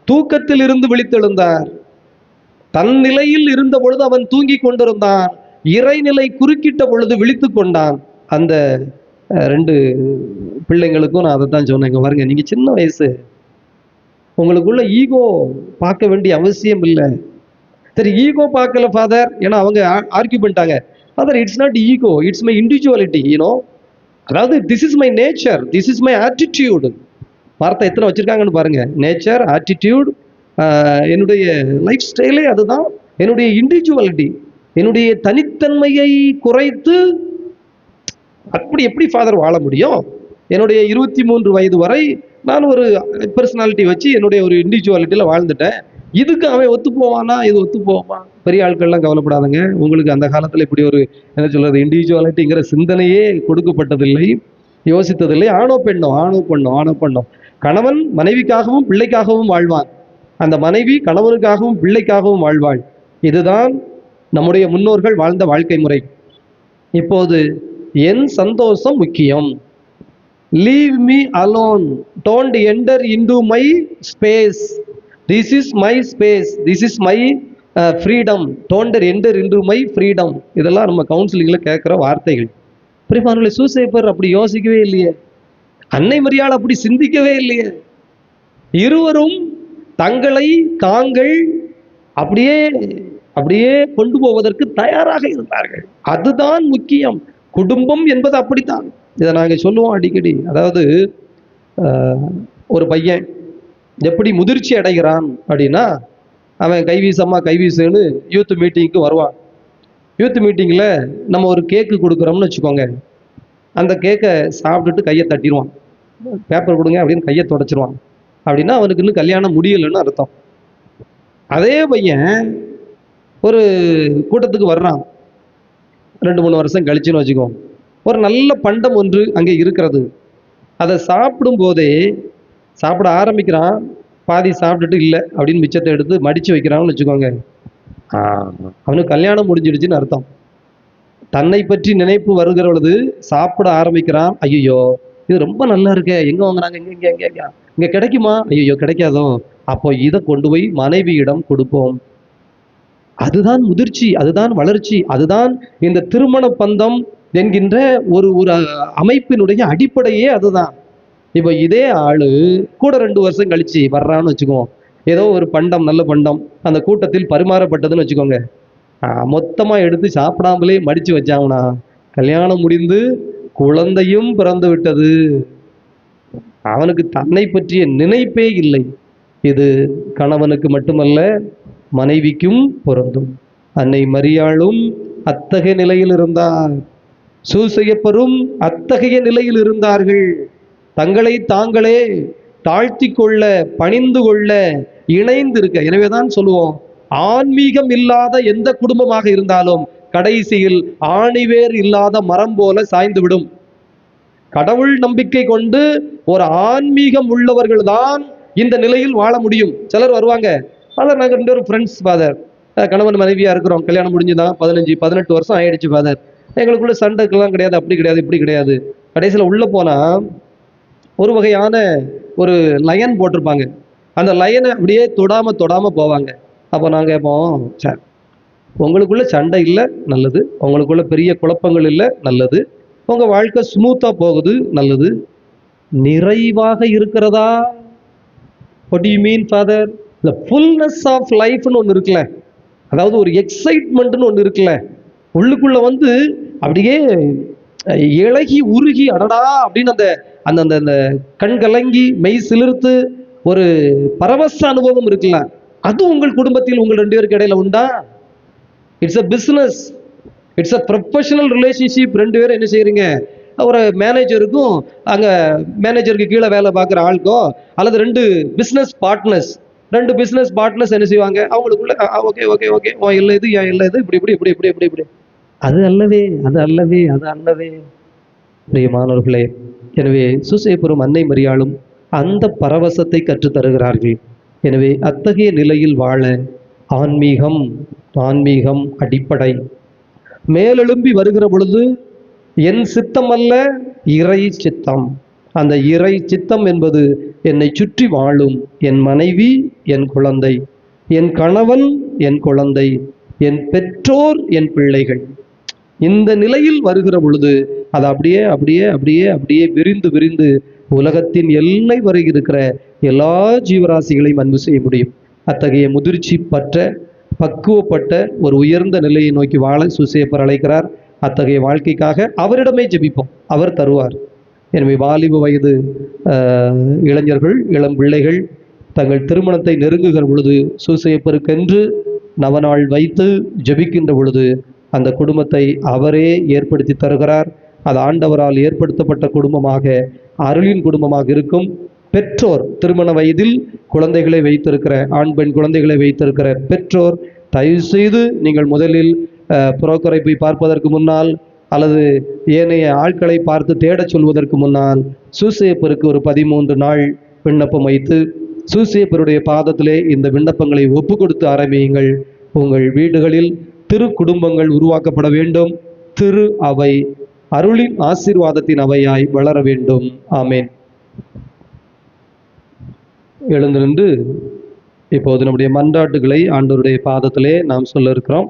தூக்கத்தில் இருந்து விழித்தெழுந்தார். தன் நிலையில் இருந்த பொழுது அவன் தூங்கி கொண்டிருந்தான். இறைநிலை குறுக்கிட்ட பொழுது விழித்து கொண்டான். அந்த 2 பிள்ளைங்களுக்கும் நான் அதை தான் சொன்னேன். பாருங்க, நீங்க சின்ன வயசு, உங்களுக்குள்ள ஈகோ பார்க்க வேண்டிய அவசியம் இல்லை. சரி, ஈகோ பார்க்கல ஃபாதர், ஏன்னா அவங்க ஆர்கியூ பண்ணிட்டாங்க. Father, it's not ego, it's my individuality, you know. அதாவது this is my nature, this is my attitude. வார்த்தை எத்தனை வச்சிருக்காங்கன்னு பாருங்க. நேச்சர், ஆட்டிடியூட், என்னுடைய லைஃப் ஸ்டைலே அதுதான். என்னுடைய இண்டிவிஜுவாலிட்டி, என்னுடைய தனித்தன்மையை குறைத்து அப்படி எப்படி ஃபாதர் வாழ முடியும்? என்னுடைய 23 வயது வரை நான் ஒரு பர்சனாலிட்டி வச்சு என்னுடைய ஒரு இண்டிவிஜுவாலிட்டியில் வாழ்ந்துட்டேன். இதுக்கு அவன் ஒத்து போவானா? இது ஒத்து போவாமா? பெரிய ஆட்கள்லாம் கவலைப்படாதுங்க. உங்களுக்கு அந்த காலத்தில் இப்படி ஒரு என்ன சொல்றது, இண்டிவிஜுவாலிட்டிங்கிற சிந்தனையே கொடுக்கப்பட்டதில்லை, யோசித்ததில்லை. ஆணோ பெண்ணோ கணவன் மனைவிக்காகவும் பிள்ளைக்காகவும் வாழ்வான். அந்த மனைவி கணவனுக்காகவும் பிள்ளைக்காகவும் வாழ்வாள். இதுதான் நம்முடைய முன்னோர்கள் வாழ்ந்த வாழ்க்கை முறை. இப்போது என் சந்தோஷம் முக்கியம். Leave me alone, don't enter into my space, this is my space, this is my freedom, don't enter into my freedom. இதெல்லாம் நம்ம கவுன்சிலிங்கில் கேட்குற வார்த்தைகள். பிரிமானவர்களே, சூசையப்பர் அப்படி யோசிக்கவே இல்லையே. அன்னை மரியாள் அப்படி சிந்திக்கவே இல்லையே. இருவரும் தங்களை தாங்கள் அப்படியே கொண்டு போவதற்கு தயாராக இருந்தார்கள். அதுதான் முக்கியம். குடும்பம் என்பது அப்படித்தான். இதை நாங்கள் சொல்லுவோம் அடிக்கடி. அதாவது ஒரு பையன் எப்படி முதிர்ச்சி அடைகிறான் அப்படின்னா, அவன் கைவீசுன்னு யூத் மீட்டிங்க்கு வருவான். யூத் மீட்டிங்கில் நம்ம ஒரு கேக்கு கொடுக்குறோம்னு வச்சுக்கோங்க. அந்த கேக்கை சாப்பிட்டுட்டு கையை தட்டிடுவான். பேப்பர் கொடுங்க அப்படின்னு கையை தொடச்சிருவான். அப்படின்னா அவனுக்கு இன்னும் கல்யாணம் முடியலைன்னு அர்த்தம். அதே பையன் ஒரு கூட்டத்துக்கு வர்றான் 2-3 வருஷம் கழிச்சுன்னு வச்சுக்கோ. ஒரு நல்ல பண்டம் ஒன்று அங்கே இருக்கிறது. அதை சாப்பிடும் போதே சாப்பிட ஆரம்பிக்கிறான். பாதி சாப்பிட்டுட்டு இல்லை அப்படின்னு மிச்சத்தை எடுத்து மடித்து வைக்கிறான்னு வச்சுக்கோங்க. அவனுக்கு கல்யாணம் முடிஞ்சிடுச்சுன்னு அர்த்தம். தன்னை பற்றி நினைப்பு வருகிற பொழுது சாப்பிட ஆரம்பிக்கிறான். ஐயோ, இது ரொம்ப நல்லா இருக்கே, எங்கே வாங்குறாங்க, இங்கே கிடைக்குமா? ஐயோ கிடைக்காதோ, அப்போ இதை கொண்டு போய் மனைவியிடம் கொடுப்போம். அதுதான் முதிர்ச்சி, அதுதான் வளர்ச்சி, அதுதான் இந்த திருமண பந்தம் என்கின்ற ஒரு அமைப்பினுடைய அடிப்படையே அதுதான். இப்போ இதே ஆளு கூட 2 வருஷம் கழிச்சு வர்றான்னு வச்சுக்குவோம். ஏதோ ஒரு பண்டம், நல்ல பண்டம் அந்த கூட்டத்தில் பரிமாறப்பட்டதுன்னு வச்சுக்கோங்க. மொத்தமாக எடுத்து சாப்பிடாமலே மடித்து வச்சாங்கன்னா கல்யாணம் முடிந்து குழந்தையும் பிறந்து விட்டது. அவனுக்கு தன்னை பற்றிய நினைப்பே இல்லை. இது கணவனுக்கு மட்டுமல்ல, மனைவிக்கும் பொருந்தும். அன்னை மரியாளும் அத்தகைய நிலையில் இருந்தார். சூசையப்பரும் அத்தகைய நிலையில் இருந்தார்கள். தங்களை தாங்களே தாழ்த்தி கொள்ள, பணிந்து கொள்ள, இணைந்து இருக்க. எனவேதான் சொல்லுவோம், ஆன்மீகம் இல்லாத எந்த குடும்பமாக இருந்தாலும் கடைசியில் ஆணிவேர் இல்லாத மரம் போல சாய்ந்து விடும். கடவுள் நம்பிக்கை கொண்டு ஒரு ஆன்மீகம் உள்ளவர்கள் தான் இந்த நிலையில் வாழ முடியும். சிலர் வருவாங்க, ஃபாதர் நாங்கள் 2 பேரும் ஃப்ரெண்ட்ஸ் ஃபாதர், கணவன் மனைவியா இருக்கிறோம், கல்யாணம் முடிஞ்சுதான் 15-18 வருஷம் ஆயிடுச்சு ஃபாதர், எங்களுக்குள்ள சண்டைக்கெல்லாம் கிடையாது, அப்படி கிடையாது, இப்படி கிடையாது. கடைசியில் உள்ள போனா ஒரு வகையான ஒரு லயன் போட்டிருப்பாங்க. அந்த லயனை அப்படியே தொடாம போவாங்க. அப்போ நாங்கள் கேட்போம், சார் உங்களுக்குள்ள சண்டை இல்லை, நல்லது. உங்களுக்குள்ள பெரிய குழப்பங்கள் இல்லை, நல்லது. உங்கள் வாழ்க்கை ஸ்மூத்தாக போகுது, நல்லது. நிறைவாக இருக்கிறதா? What do you mean, Father? The fullness of life-னு ஒன்று இருக்குல்ல, அதாவது ஒரு எக்ஸைட்மெண்ட்னு ஒன்று இருக்குல்ல, உள்ளுக்குள்ள வந்து அப்படியே இழகி உருகி அடடா அப்படின்னு அந்த அந்த அந்த கண் கலங்கி மெய் சிலிர்த்து ஒரு பரவச அனுபவம் இருக்குல்ல, அது உங்கள் குடும்பத்தில் உங்கள் 2 பேருக்கு இடையில உண்டா? It's a business, it's a professional relationship. 2 பேரும் என்ன செய்யறீங்க? ஒரு மேனேஜருக்கும் அங்கே மேனேஜருக்கு கீழே வேலை பார்க்குற ஆளுக்கோ, அல்லது ரெண்டு பிஸ்னஸ் பார்ட்னர்ஸ் என்ன செய்வாங்க, அவங்களுக்குள்ள ஓகே ஓகே ஓகே ஓ இல்லை இது ஏன் இல்லை இது இப்படி இப்படி இப்படி இப்படி இப்படி இப்படி அது அல்லவே அது அல்லவே அது அல்லவே. பிரியமானவர்களே, எனவே சூசேப்பரும் அன்னை மரியாளும் அந்த பரவசத்தை கற்றுத் தருகிறார்கள். எனவே அத்தகைய நிலையில் வாழ ஆன்மீகம் அடிப்படை. மேலெழும்பி வருகிற பொழுது என் சித்தம் அல்ல இறை சித்தம். அந்த இறை சித்தம் என்பது என்னை சுற்றி வாழும் என் மனைவி, என் குழந்தை, என் கணவன், என் குழந்தை, என் பெற்றோர், என் பிள்ளைகள். இந்த நிலையில் வருகிற பொழுது அது அப்படியே அப்படியே அப்படியே அப்படியே விரிந்து விரிந்து உலகத்தின் எல்லை வரை இருக்கிற எல்லா ஜீவராசிகளையும் அன்பு செய்ய முடியும். அத்தகைய முதிர்ச்சி பற்ற பக்குவப்பட்ட ஒரு உயர்ந்த நிலையை நோக்கி வாழ சூசேப்பர் அழைக்கிறார். அத்தகைய வாழ்க்கைக்காக அவரிடமே ஜெபிப்போம், அவர் தருவார். எனவே வாலிப வயது இளைஞர்கள், இளம் பிள்ளைகள் தங்கள் திருமணத்தை நெருங்குகிற பொழுது சூசேப்பருக்கென்று நவநாள் வைத்து ஜெபிக்கின்ற பொழுது அந்த குடும்பத்தை அவரே ஏற்படுத்தி தருகிறார். அது ஆண்டவரால் ஏற்படுத்தப்பட்ட குடும்பமாக, அருளின் குடும்பமாக இருக்கும். பெற்றோர், திருமண வயதில் குழந்தைகளை வைத்திருக்கிற ஆண் பெண் குழந்தைகளை வைத்திருக்கிற பெற்றோர், தயவு செய்து நீங்கள் முதலில் புரோக்கரை போய் பார்ப்பதற்கு முன்னால் அல்லது ஏனைய ஆட்களை பார்த்து தேடச் சொல்வதற்கு முன்னால் சூசேப்பருக்கு ஒரு 13 நாள் விண்ணப்பம் வைத்து சூசேப்பருடைய பாதத்திலே இந்த விண்ணப்பங்களை ஒப்பு கொடுத்து ஆரம்பியுங்கள். உங்கள் வீடுகளில் திரு குடும்பங்கள் உருவாக்கப்பட வேண்டும். திரு அவை அருளின் ஆசீர்வாதத்தின் அவையாய் வளர வேண்டும். ஆமேன். எழுந்து நின்று இப்போது நம்முடைய மன்றாட்டுகளை ஆண்டவருடைய பாதத்திலே நாம் சொல்ல இருக்கிறோம்.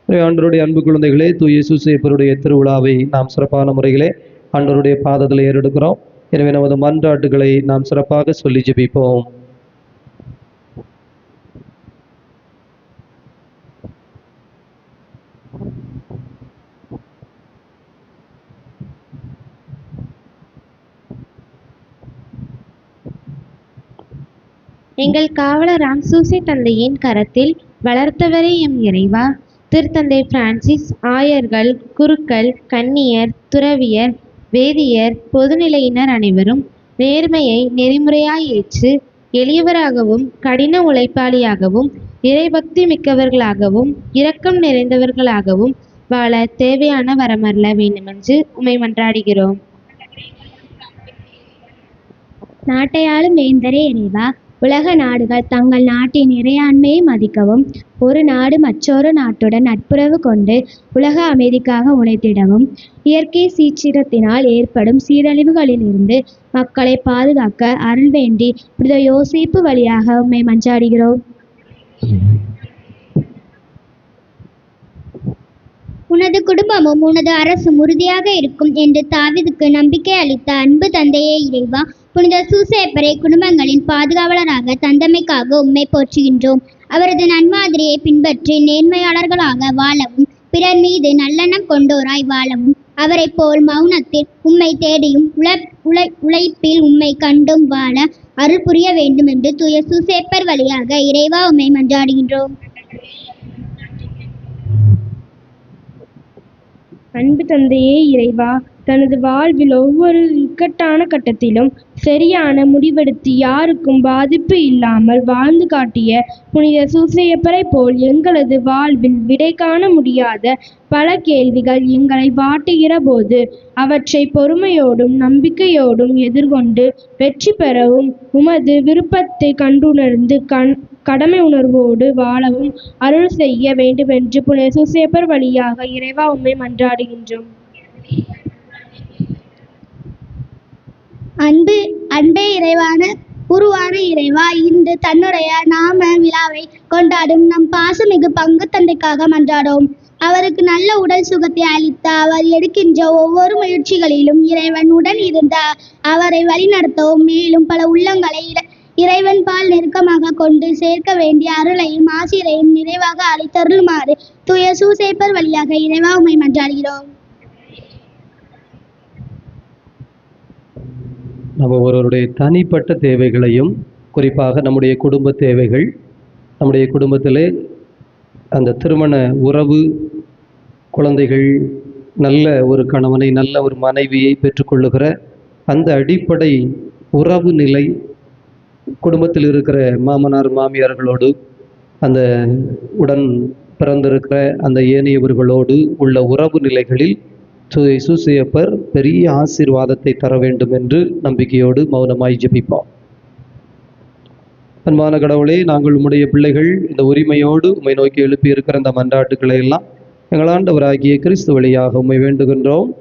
ஆண்டவருடைய அன்பு குழந்தைகளே, தூய சூசேப்பருடைய திருவிழாவை நாம் சிறப்பான முறையிலே ஆண்டவருடைய பாதத்திலே ஏறெடுக்கிறோம். எனவே நமது மன்றாட்டுகளை நாம் சிறப்பாக சொல்லி ஜெபிப்போம். எங்கள் காவலராம் சூசை தந்தையின் கரத்தில் வளர்த்தவரே எம் இறைவா, திருத்தந்தை பிரான்சிஸ், ஆயர்கள், குருக்கள், கன்னியர், துறவியர், வேதியர், பொதுநிலையினர் அனைவரும் நேர்மையை நெறிமுறையாய் ஏற்று எளியவராகவும் கடின உழைப்பாளியாகவும் இறைபக்தி மிக்கவர்களாகவும் இரக்கம் நிறைந்தவர்களாகவும் வாழ தேவையான வரமருள வேண்டுமென்று உம்மை மன்றாடுகிறோம். நாட்டையாளும் வேந்தரே இறைவா, உலக நாடுகள் தங்கள் நாட்டின் இறையாண்மையை மதிக்கவும் ஒரு நாடு மற்றொரு நாட்டுடன் நட்புறவு கொண்டு உலக அமைதிக்காக உழைத்திடவும் இயற்கை சீற்றத்தினால் ஏற்படும் சீரழிவுகளிலிருந்து மக்களை பாதுகாக்க அருள் வேண்டி புனித யோசேப்பு வழியாக உம்மை மன்றாடுகிறோம். உனது குடும்பமும் உனது அரசும் உறுதியாக இருக்கும் என்று தாவீதுக்கு நம்பிக்கை அளித்த அன்பு தந்தையே இறைவா, புனித சூசேப்பரை குடும்பங்களின் பாதுகாவலராக தந்தமைக்காக உம்மை போற்றுகின்றோம். அவரது நன்மாதிரியை பின்பற்றி நேர்மையாளர்களாக வாழவும் பிறர் மீது நல்லெண்ணம் கொண்டோராய் வாழவும் அவரை போல் மௌனத்தில் உம்மை தேடியும் உழைப்பில் உம்மை கண்டும் வாழ அருள் புரிய வேண்டும் என்று தூய சூசேப்பர் வழியாக இறைவா உம்மை மன்றாடுகின்றோம். அன்பு தந்தையே இறைவா, தனது வாழ்வில் ஒவ்வொரு இக்கட்டான கட்டத்திலும் சரியான முடிவெடுத்து யாருக்கும் பாதிப்பு இல்லாமல் வாழ்ந்து காட்டிய புனித சூசையப்பரை போல் எங்களது வாழ்வில் விடை காண முடியாத பல கேள்விகள் எங்களை வாட்டுகிற போது அவற்றை பொறுமையோடும் நம்பிக்கையோடும் எதிர்கொண்டு வெற்றி பெறவும் உமது விருப்பத்தை கண்டுணர்ந்து கடமை உணர்வோடு வாழவும் அருள் செய்ய வேண்டுமென்று புனித சூசேப்பர் வழியாக இறைவா உம்மை மன்றாடுகின்றோம். அன்பே இறைவான உருவான இறைவா, இன்று தன்னுடைய நாம விழாவை கொண்டாடும் நம் பாசமிகு பங்கு தந்தைக்காக மன்றாடும். அவருக்கு நல்ல உடல் சுகத்தை அளித்த அவர் எடுக்கின்ற ஒவ்வொரு முயற்சிகளிலும் இறைவன் உடன் இருந்த அவரை வழிநடத்தவும் மேலும் பல உள்ளங்களை இறைவன் பால் நெருக்கமாக கொண்டு சேர்க்க வேண்டிய அருளையும் ஆசிரையும் நிறைவாக அளித்தருளுமாறு தூய சூசேப்பர் வழியாக இறைவா உம்மை மன்றாடுகிறோம். நம்ம ஒருவருடைய தனிப்பட்ட தேவைகளையும், குறிப்பாக நம்முடைய குடும்ப தேவைகள், நம்முடைய குடும்பத்திலே அந்த திருமண உறவு, குழந்தைகள், நல்ல ஒரு கணவனை, நல்ல ஒரு மனைவியை பெற்றுக்கொள்ளுகிற அந்த அடிப்படை உறவு நிலை, குடும்பத்தில் இருக்கிற மாமனார் மாமியார்களோடு, அந்த உடன் பிறந்திருக்கிற அந்த ஏனையவர்களோடு உள்ள உறவு நிலைகளில் சூசையப்பர் பெரிய ஆசீர்வாதத்தை தர வேண்டும் என்று நம்பிக்கையோடு மௌனமாய் ஜெபிப்போம். அன்பான கடவுளே, நாங்கள் உம்முடைய பிள்ளைகள் இந்த உரிமையோடு உம்மை நோக்கி எழுப்பி இருக்கிற அந்த மன்றாட்டுக்களை எல்லாம் எங்கள் ஆண்டவராகிய கிறிஸ்து வழியாக உம்மை வேண்டுகின்றோம்.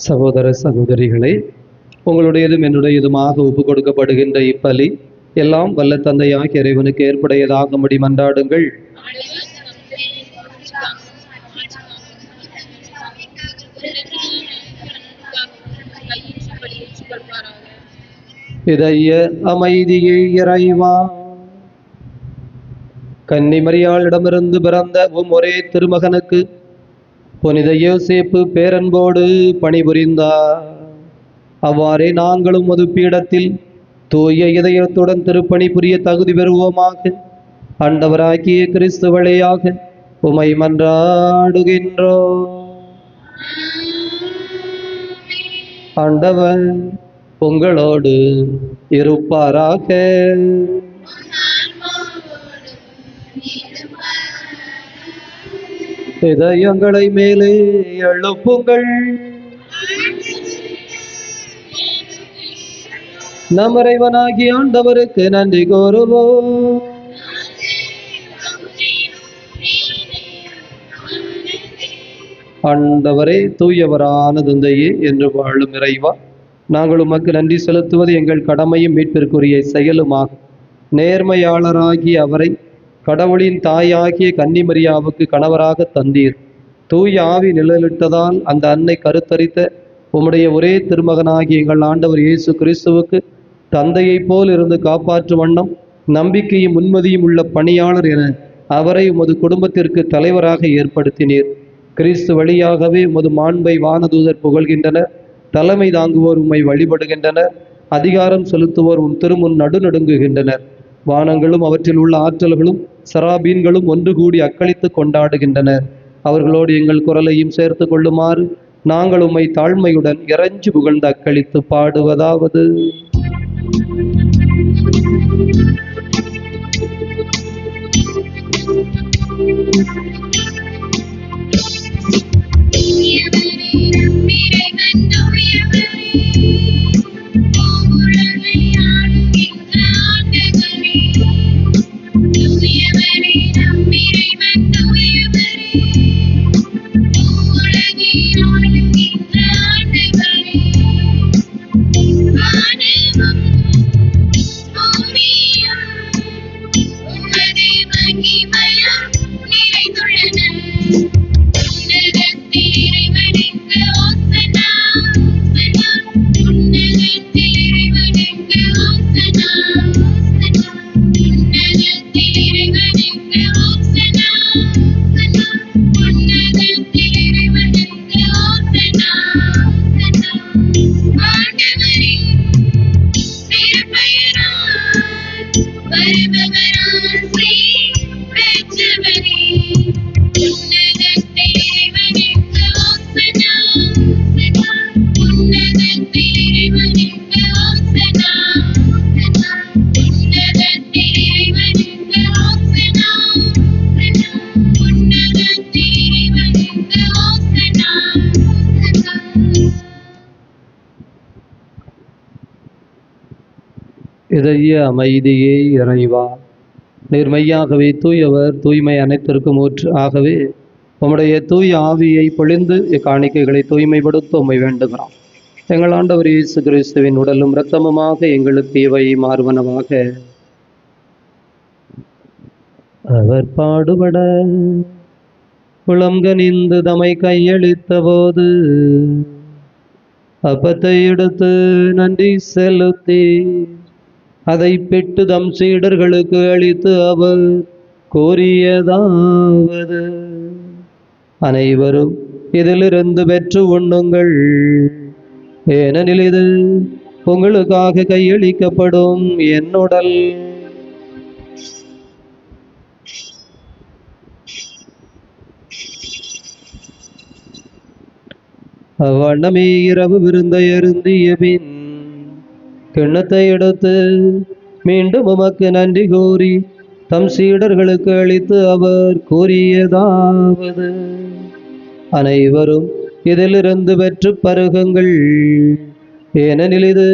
சகோதர சகோதரிகளே, உங்களுடையதும் என்னுடையதுமாக ஒப்பு கொடுக்கப்படுகின்ற இப்பலி எல்லாம் வல்ல தந்தையாகிய இறைவனுக்கு ஏற்புடையதாகும்படி மன்றாடுங்கள். இதய அமைதியை இறைவா, கன்னிமரியாளிடமிருந்து பிறந்த ஒரே திருமகனுக்கு புனித யோசேப்பு பேரன்போடு பணிபுரிந்தார். அவ்வாறே நாங்களும் மது பீடத்தில் தூய இதயத்துடன் திருப்பணி புரிய தகுதி பெறுவோமாக. ஆண்டவராகிய கிறிஸ்து வழியாக உம்மை மன்றாடுகின்றோம். ஆண்டவர் உங்களோடு இருப்பாராக. இதயங்களை மேலே எழுப்புங்கள். நம் இறைவனாகிய ஆண்டவருக்கு நன்றி கூறுவோம். ஆண்டவரே, தூயவரான தந்தையே, என்று வாழும் இறைவா, நாங்கள் உமக்கு நன்றி செலுத்துவது எங்கள் கடமையும் மீட்பிற்குரிய செயலுமாகும். நேர்மையாளராகிய அவரை கடவுளின் தாயாகிய கன்னிமரியாவுக்கு கணவராக தந்தீர். தூய ஆவி நிழலிட்டதால் அந்த அன்னை கருத்தரித்த உம்முடைய ஒரே திருமகனாகிய எங்கள் ஆண்டவர் இயேசு கிறிஸ்துவுக்கு தந்தையைப் போல் இருந்து காப்பாற்றும் வண்ணம் நம்பிக்கையும் உண்மதியும் உள்ள பணியாளர் என அவரை உமது குடும்பத்திற்கு தலைவராக ஏற்படுத்தினீர். கிறிஸ்து வழியாகவே உமது மாண்பை வானதூதர் புகழ்கின்றனர். தலைமை தாங்குவோர் உம்மை வழிபடுகின்றனர். அதிகாரம் செலுத்துவோர் உம் திருமுன் நடுநடுங்குகின்றனர். வானங்களும் அவற்றில் உள்ள ஆற்றல்களும் சராபீன்களும் ஒன்று கூடி அக்களித்து கொண்டாடுகின்றனர். அவர்களோடு எங்கள் குரலையும் சேர்த்து கொள்ளுமாறு நாங்கள் உம்மை தாழ்மையுடன் இறைஞ்சு புகழ்ந்து அக்களித்து பாடுவதாவது: ஆண்டவரே இதய அமைதியே இறைவா, நீர் மெய்யாகவே தூயவர், தூய்மை அனைத்திற்கும் ஊற்று. ஆகவே உம்முடைய தூய ஆவியை பொழிந்து இக்காணிக்கைகளை தூய்மைப்படுத்த உம்மை வேண்டுகிறோம். எங்கள் ஆண்டவர் இயேசு கிறிஸ்துவின் உடலும் இரத்தமுமாக எங்களுக்கு இவை மாறுவனவாக. அவர் பாடுபட உளம்கனிந்து தம்மை கையளித்த போது அப்பத்தை எடுத்து நன்றி செலுத்தி அதை பிட்டு தம் சீடர்களுக்கு அளித்து அவர் கூறியதாவது: அனைவரும் இதிலிருந்து பெற்று உண்ணுங்கள், ஏனெனில் இது உங்களுக்காக கையளிக்கப்படும் என் உடல். அவ்வண்ணமே இரவு விருந்தை அருந்திய பின் கிண்ணத்தை எடுத்து மீண்டும் உமக்கு நன்றி கூறி தம் சீடர்களுக்கு அளித்து அவர் கூறியதாவது: அனைவரும் இதிலிருந்து பெற்று பருகுங்கள், ஏனெனில் இது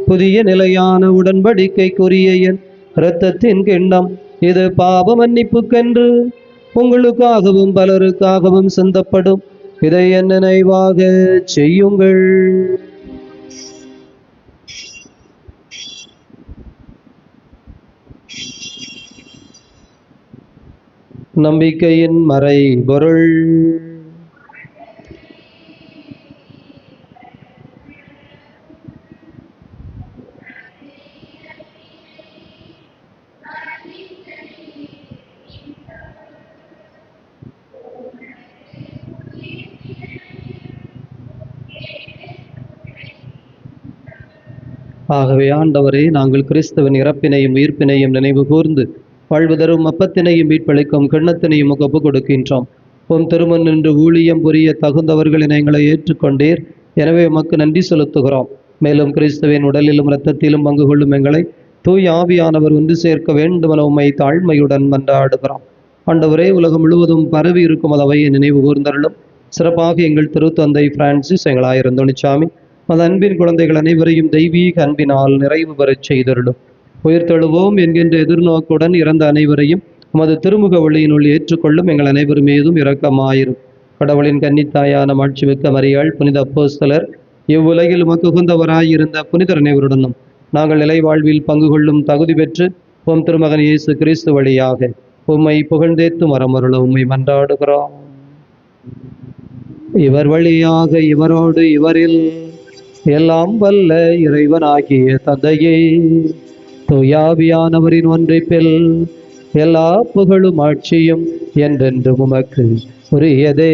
புதிய நிலையான உடன்படிக்கைக்குரிய என் இரத்தத்தின் கிண்ணம். இது பாவ மன்னிப்புக்கென்று உங்களுக்காகவும் பலருக்காகவும் சிந்தப்படும். இதை என் நினைவாக செய்யுங்கள். நம்பிக்கையின் மறை பொருள். ஆகவே ஆண்டவரே, நாங்கள் கிறிஸ்துவின் இறப்பினையும் உயிர்ப்பினையும் நினைவு கூர்ந்து வாழ்வு தரும் அப்பத்தினையும் மீட்பளிக்கும் கிண்ணத்தினையும் ஒப்பு கொடுக்கின்றோம். உம் திருமண் நின்று ஊழியம் புரிய தகுந்தவர்களின் எங்களை ஏற்றுக்கொண்டீர். எனவே உமக்கு நன்றி செலுத்துகிறோம். மேலும் கிறிஸ்துவின் உடலிலும் இரத்தத்திலும் பங்கு கொள்ளும் எங்களை தூய் ஆவியானவர் ஒன்று சேர்க்க வேண்டுமென உம்மை தாழ்மையுடன் மன்றாடுகிறோம். ஆண்டவரே, உலகம் முழுவதும் பரவி இருக்கும் அவையை நினைவு கூர்ந்தருளும். சிறப்பாக எங்கள் திருத்தந்தை பிரான்சிஸ், எங்கள் ஆயர் அந்தோணிசாமி, அந்த அன்பின் குழந்தைகள் அனைவரையும் தெய்வீக அன்பினால் நிறைவு பெறச் செய்தருளும். உயிர்த்தெழுவோம் என்கின்ற எதிர்நோக்குடன் இறந்த அனைவரையும் உமது திருமுக ஒளியினுள் ஏற்றுக்கொள்ளும். எங்கள் அனைவர் மீதும் இரக்கமாயிரும். கடவுளின் கன்னித்தாயான மாட்சிமிக்க மரியாள், புனித அப்போஸ்தலர், இவ்வுலகில் உமக்கு உகந்தவராயிருந்த புனிதர் அனைவருடனும் நாங்கள் நிலை வாழ்வில் பங்கு கொள்ளும் தகுதி பெற்று உம் திருமகன் இயேசு கிறிஸ்து வழியாக உம்மை புகழ்ந்தேத்து மரமருள உம்மை மன்றாடுகிறோம். இவர் வழியாக, இவரோடு, இவரில் எல்லாம் வல்ல இறைவனாகிய தந்தையே, தூயாவியானவரின் ஒன்றிப்பில் எல்லா புகழும் ஆட்சியும் என்றென்றும் உமக்கு உரியதே.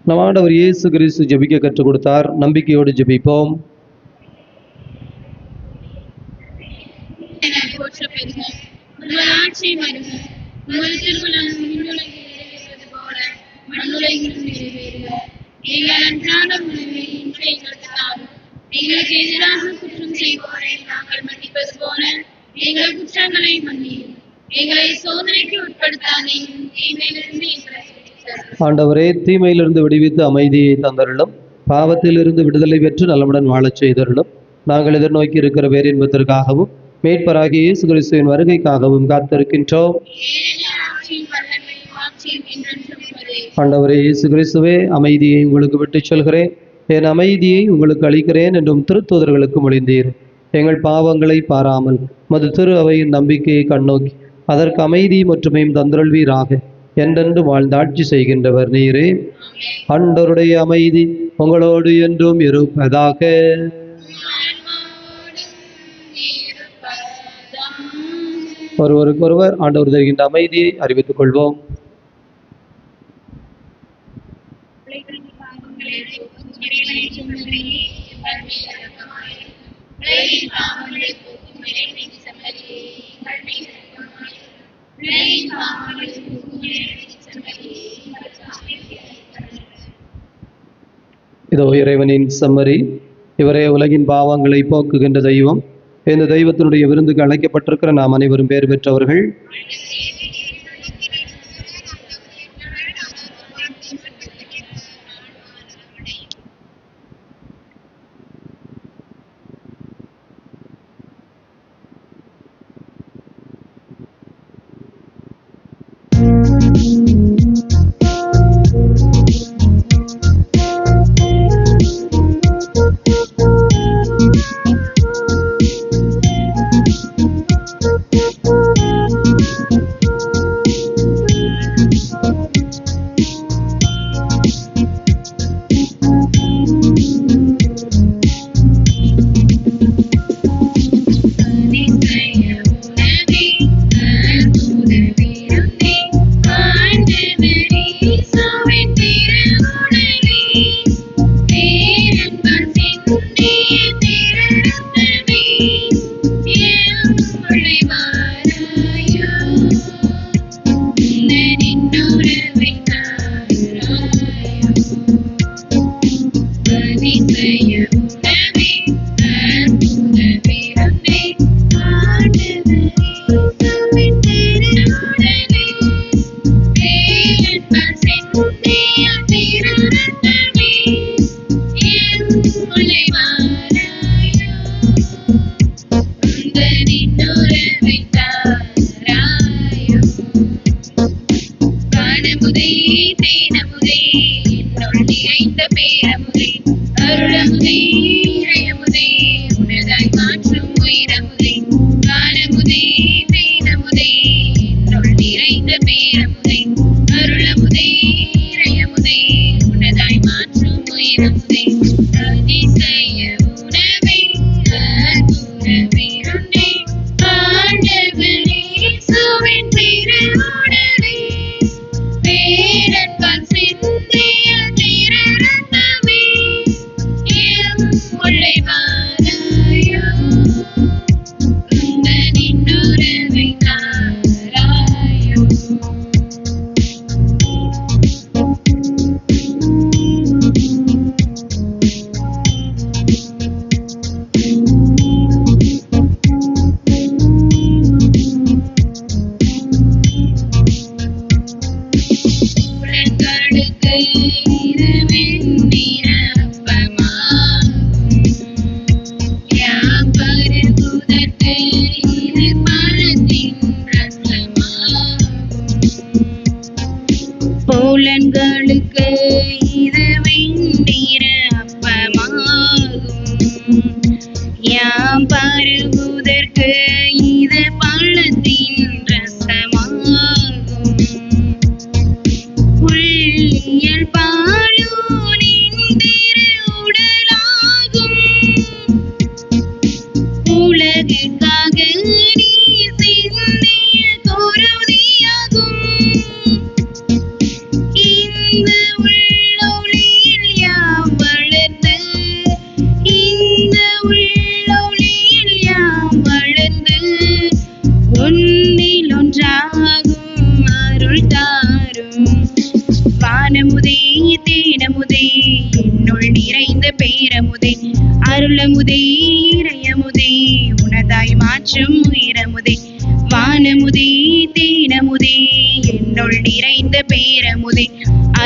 நம் ஆண்டவர் இயேசு கிறிஸ்து ஜெபிக்க கற்றுக் கொடுத்தார். நம்பிக்கையோடு ஜெபிப்போம். எங்களுக்கு எதிராக குற்றம் செய்வோரை நாங்கள் மன்னிப்பது போல எங்கள் குற்றங்களை மன்னியும். எங்களை சோதனைக்கு உட்படுத்தாதேயும், தீமையிலிருந்து எங்களை விடுவித்தருளும். ஆண்டவரே, தீமையிலிருந்து விடுவித்து அமைதியை தந்தருளும். பாவத்திலிருந்து விடுதலை பெற்று நலமுடன் வாழச் செய்தருளும். நாங்கள் எதிர்நோக்கி இருக்கிற பேரின்பத்திற்காகவும் மீட்பராகிய இயேசு கிறிஸ்துவின் வருகைக்காகவும் காத்திருக்கின்றோம். ஆண்டவரே இயேசு கிறிஸ்துவே, அமைதியை உங்களுக்கு விட்டுச் சொல்கிறேன், என் அமைதியை உங்களுக்கு அளிக்கிறேன் என்றும் திருத்தூதர்களுக்கு மொழிந்தீர். எங்கள் பாவங்களை பாராமல் மது திரு அவையின் நம்பிக்கையை கண்ணோக்கி அதற்கு அமைதி மற்றுமையும் தந்தருள்வீராக. என்றென்று வாழ்ந்தாட்சி செய்கின்றவர் நீரே. ஆண்டவருடைய அமைதி உங்களோடு என்றும் இருப்பதாக. ஒருவருக்கொருவர் ஆண்டவர் தருகின்ற அமைதியை அறிவித்துக் கொள்வோம். இதோ இறைவனின் செம்மறி, இவரே உலகின் பாவங்களை போக்குகின்ற தெய்வம். இந்த தெய்வத்தினுடைய விருந்துக்கு அழைக்கப்பட்டிருக்கிற நாம் அனைவரும் பேர் பெற்றவர்கள்.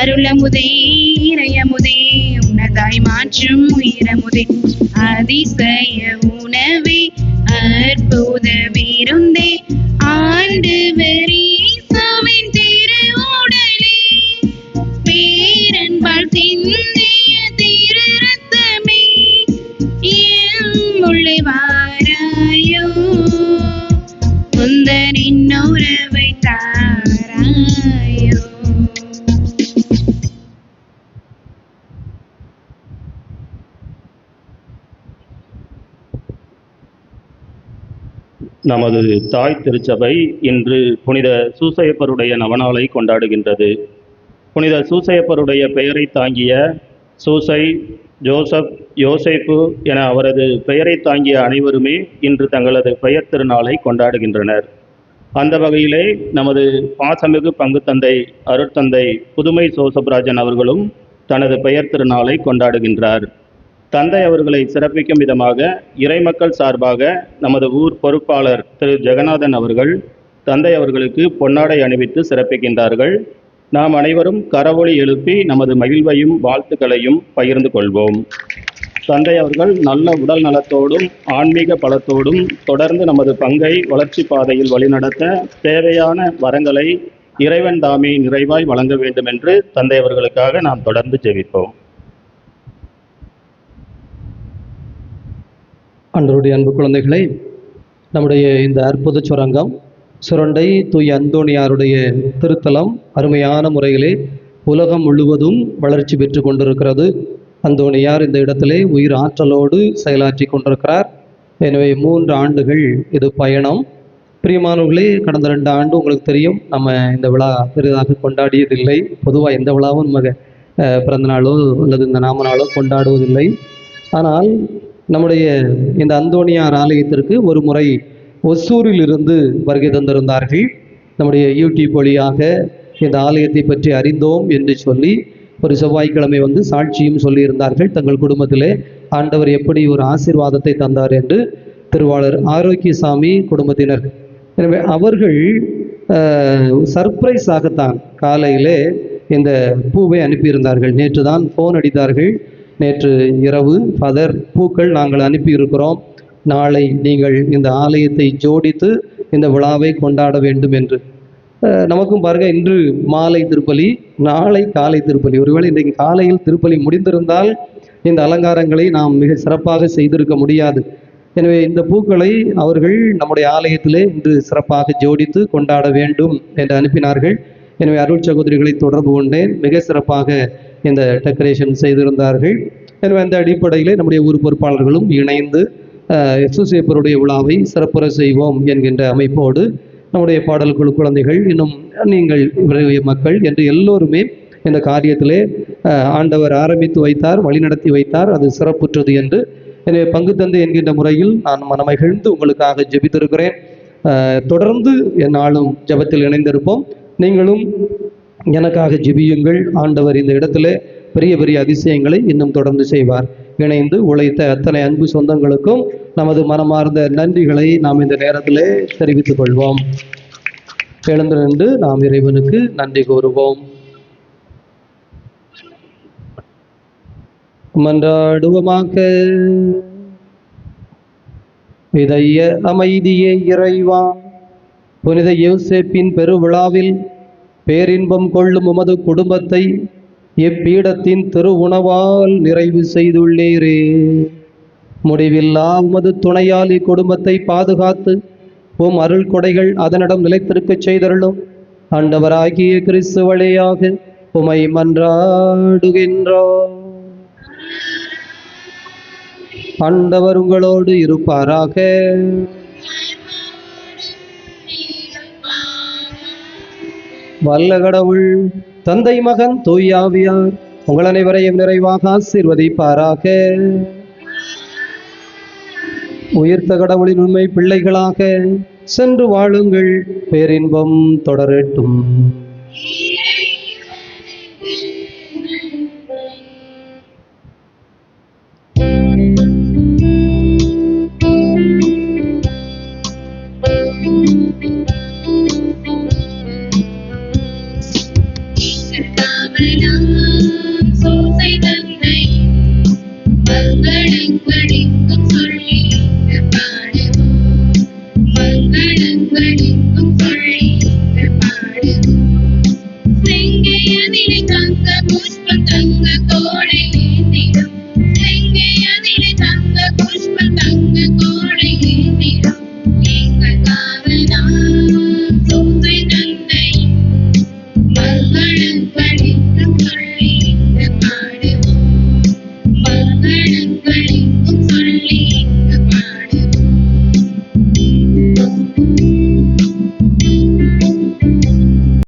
அருளமுதே இறையமுதே உனதாய் மாற்றும் உயிரமுதே அதிசய உணவே அற்புத விருந்தே ஆண்டவர் இயேசுவின் திருவுடலே பேரன்பால் சிந்திய திரு ரத்தமே எம்முள்ளே வாராயோ உந்தனின் உறவை தாராயோ. நமது தாய் திருச்சபை இன்று புனித சூசையப்பருடைய நவநாளை கொண்டாடுகின்றது. புனித சூசையப்பருடைய பெயரை தாங்கிய சூசை, ஜோசப், யோசேப்பு என அவரது பெயரை தாங்கிய அனைவருமே இன்று தங்களது பெயர் திருநாளை கொண்டாடுகின்றனர். அந்த வகையிலே நமது பாசமிகு பங்கு தந்தை அருட்தந்தை புதுமை சோசப்ராஜன் அவர்களும் தனது பெயர் திருநாளை கொண்டாடுகின்றார். தந்தை அவர்களை சிறப்பிக்கும் விதமாக இறைமக்கள் சார்பாக நமது ஊர் பொறுப்பாளர் திரு ஜெகநாதன் அவர்கள் தந்தை அவர்களுக்கு பொன்னாடை அணிவித்து சிறப்பிக்கின்றார்கள். நாம் அனைவரும் கரவொலி எழுப்பி நமது மகிழ்வையும் வாழ்த்துக்களையும் பகிர்ந்து கொள்வோம். தந்தை அவர்கள் நல்ல உடல் நலத்தோடும் ஆன்மீக பலத்தோடும் தொடர்ந்து நமது பங்கை வளர்ச்சி பாதையில் வழிநடத்த தேவையான வரங்களை இறைவன் தாமே நிறைவாய் வழங்க வேண்டும் என்று தந்தை அவர்களுக்காக நாம் தொடர்ந்து ஜெபிப்போம். அன்றருடைய அன்பு குழந்தைகளை, நம்முடைய இந்த அற்புத சுரங்கம் சுரண்டை தூய அந்தோணியாருடைய திருத்தலம் அருமையான முறையிலே உலகம் முழுவதும் வளர்ச்சி பெற்று கொண்டிருக்கிறது. அந்தோணியார் இந்த இடத்திலே உயிர் ஆற்றலோடு செயலாற்றி கொண்டிருக்கிறார். எனவே 3 ஆண்டுகள் இது பயணம். பிரியமானவர்களே, கடந்த 2 ஆண்டு உங்களுக்கு தெரியும், நம்ம இந்த விழா பெரிதாக கொண்டாடியதில்லை. பொதுவாக எந்த விழாவும் நம்ம பிறந்தநாளோ அல்லது இந்த நாம நாளோ கொண்டாடுவதில்லை. ஆனால் நம்முடைய இந்த அந்தோணியார் ஆலயத்திற்கு ஒரு முறை ஒசூரிலிருந்து வருகை தந்திருந்தார்கள். நம்முடைய யூடியூப் வழியாக இந்த ஆலயத்தை பற்றி அறிந்தோம் என்று சொல்லி ஒரு செவ்வாய்க்கிழமை வந்து சாட்சியும் சொல்லியிருந்தார்கள். தங்கள் குடும்பத்திலே ஆண்டவர் எப்படி ஒரு ஆசீர்வாதத்தை தந்தார் என்று திருவாளர் ஆரோக்கியசாமி குடும்பத்தினர். எனவே அவர்கள் சர்ப்ரைஸாகத்தான் காலையிலே இந்த பூவை அனுப்பியிருந்தார்கள். நேற்று தான் ஃபோன் அடித்தார்கள். நேற்று இரவு, ஃபாதர், பூக்கள் நாங்கள் அனுப்பியிருக்கிறோம், நாளை நீங்கள் இந்த ஆலயத்தை ஜோடித்து இந்த விழாவை கொண்டாட வேண்டும் என்று. நமக்கும் பாருங்க, இன்று மாலை திருப்பலி, நாளை காலை திருப்பலி. ஒருவேளை இன்றைக்கு காலையில் திருப்பலி முடிந்திருந்தால் இந்த அலங்காரங்களை நாம் மிக சிறப்பாக செய்திருக்க முடியாது. எனவே இந்த பூக்களை அவர்கள் நம்முடைய ஆலயத்திலே இன்று சிறப்பாக ஜோடித்து கொண்டாட வேண்டும் என்று அனுப்பினார்கள். எனவே அருள் சகோதரிகளை தொடர்பு கொண்டேன். மிக சிறப்பாக இந்த டெக்கரேஷன் செய்திருந்தார்கள். எனவே அந்த அடிப்படையிலே நம்முடைய ஊர் பொறுப்பாளர்களும் இணைந்து சூசையப்பருடைய விழாவை சிறப்புற செய்வோம் என்கின்ற அமைப்போடு நம்முடைய பாடல் குழு குழந்தைகள், இன்னும் நீங்கள் மக்கள் என்று எல்லோருமே இந்த காரியத்திலே ஆண்டவர் ஆரம்பித்து வைத்தார், வழிநடத்தி வைத்தார். அது சிறப்புற்றது என்று எனவே பங்கு தந்தை என்கின்ற முறையில் நான் மனமகிழ்ந்து உங்களுக்காக ஜெபித்திருக்கிறேன். தொடர்ந்து என்னாலும் ஜெபத்தில் இணைந்திருப்போம். நீங்களும் எனக்காக ஜெபியுங்கள். ஆண்டவர் இந்த இடத்துல பெரிய பெரிய அதிசயங்களை இன்னும் தொடர்ந்து செய்வார். இணைந்து உழைத்த அத்தனை அன்பு சொந்தங்களுக்கும் நமது மனமார்ந்த நன்றிகளை நாம் இந்த நேரத்திலே தெரிவித்துக் கொள்வோம். எழுந்து நின்று நாம் இறைவனுக்கு நன்றி கூறுவோம். மன்றாடுவோமாக. இதய அமைதியே இறைவா, புனித யோசேப்பின் பெருவிழாவில் பேரின்பம் கொள்ளும் உமது குடும்பத்தை இப்பீடத்தின் திரு உணவால் நிறைவு செய்துள்ளீரே. முடிவில்லா உமது துணையால் இக்குடும்பத்தை பாதுகாத்து உம் அருள் கொடைகள் அதனிடம் நிலைத்திருக்கச் செய்தருளும். ஆண்டவராகிய கிறிஸ்து வழியாக உமை மன்றாடுகின்றோம். ஆண்டவர் உங்களோடு இருப்பாராக. வல்ல கடவுள் தந்தை, மகன், தூய ஆவியார் உங்கள் அனைவரையும் நிறைவாக ஆசீர்வதிப்பாராக. உயிர்த்த கடவுளின் உண்மை பிள்ளைகளாக சென்று வாழுங்கள். பேரின்பம் தொடரட்டும்.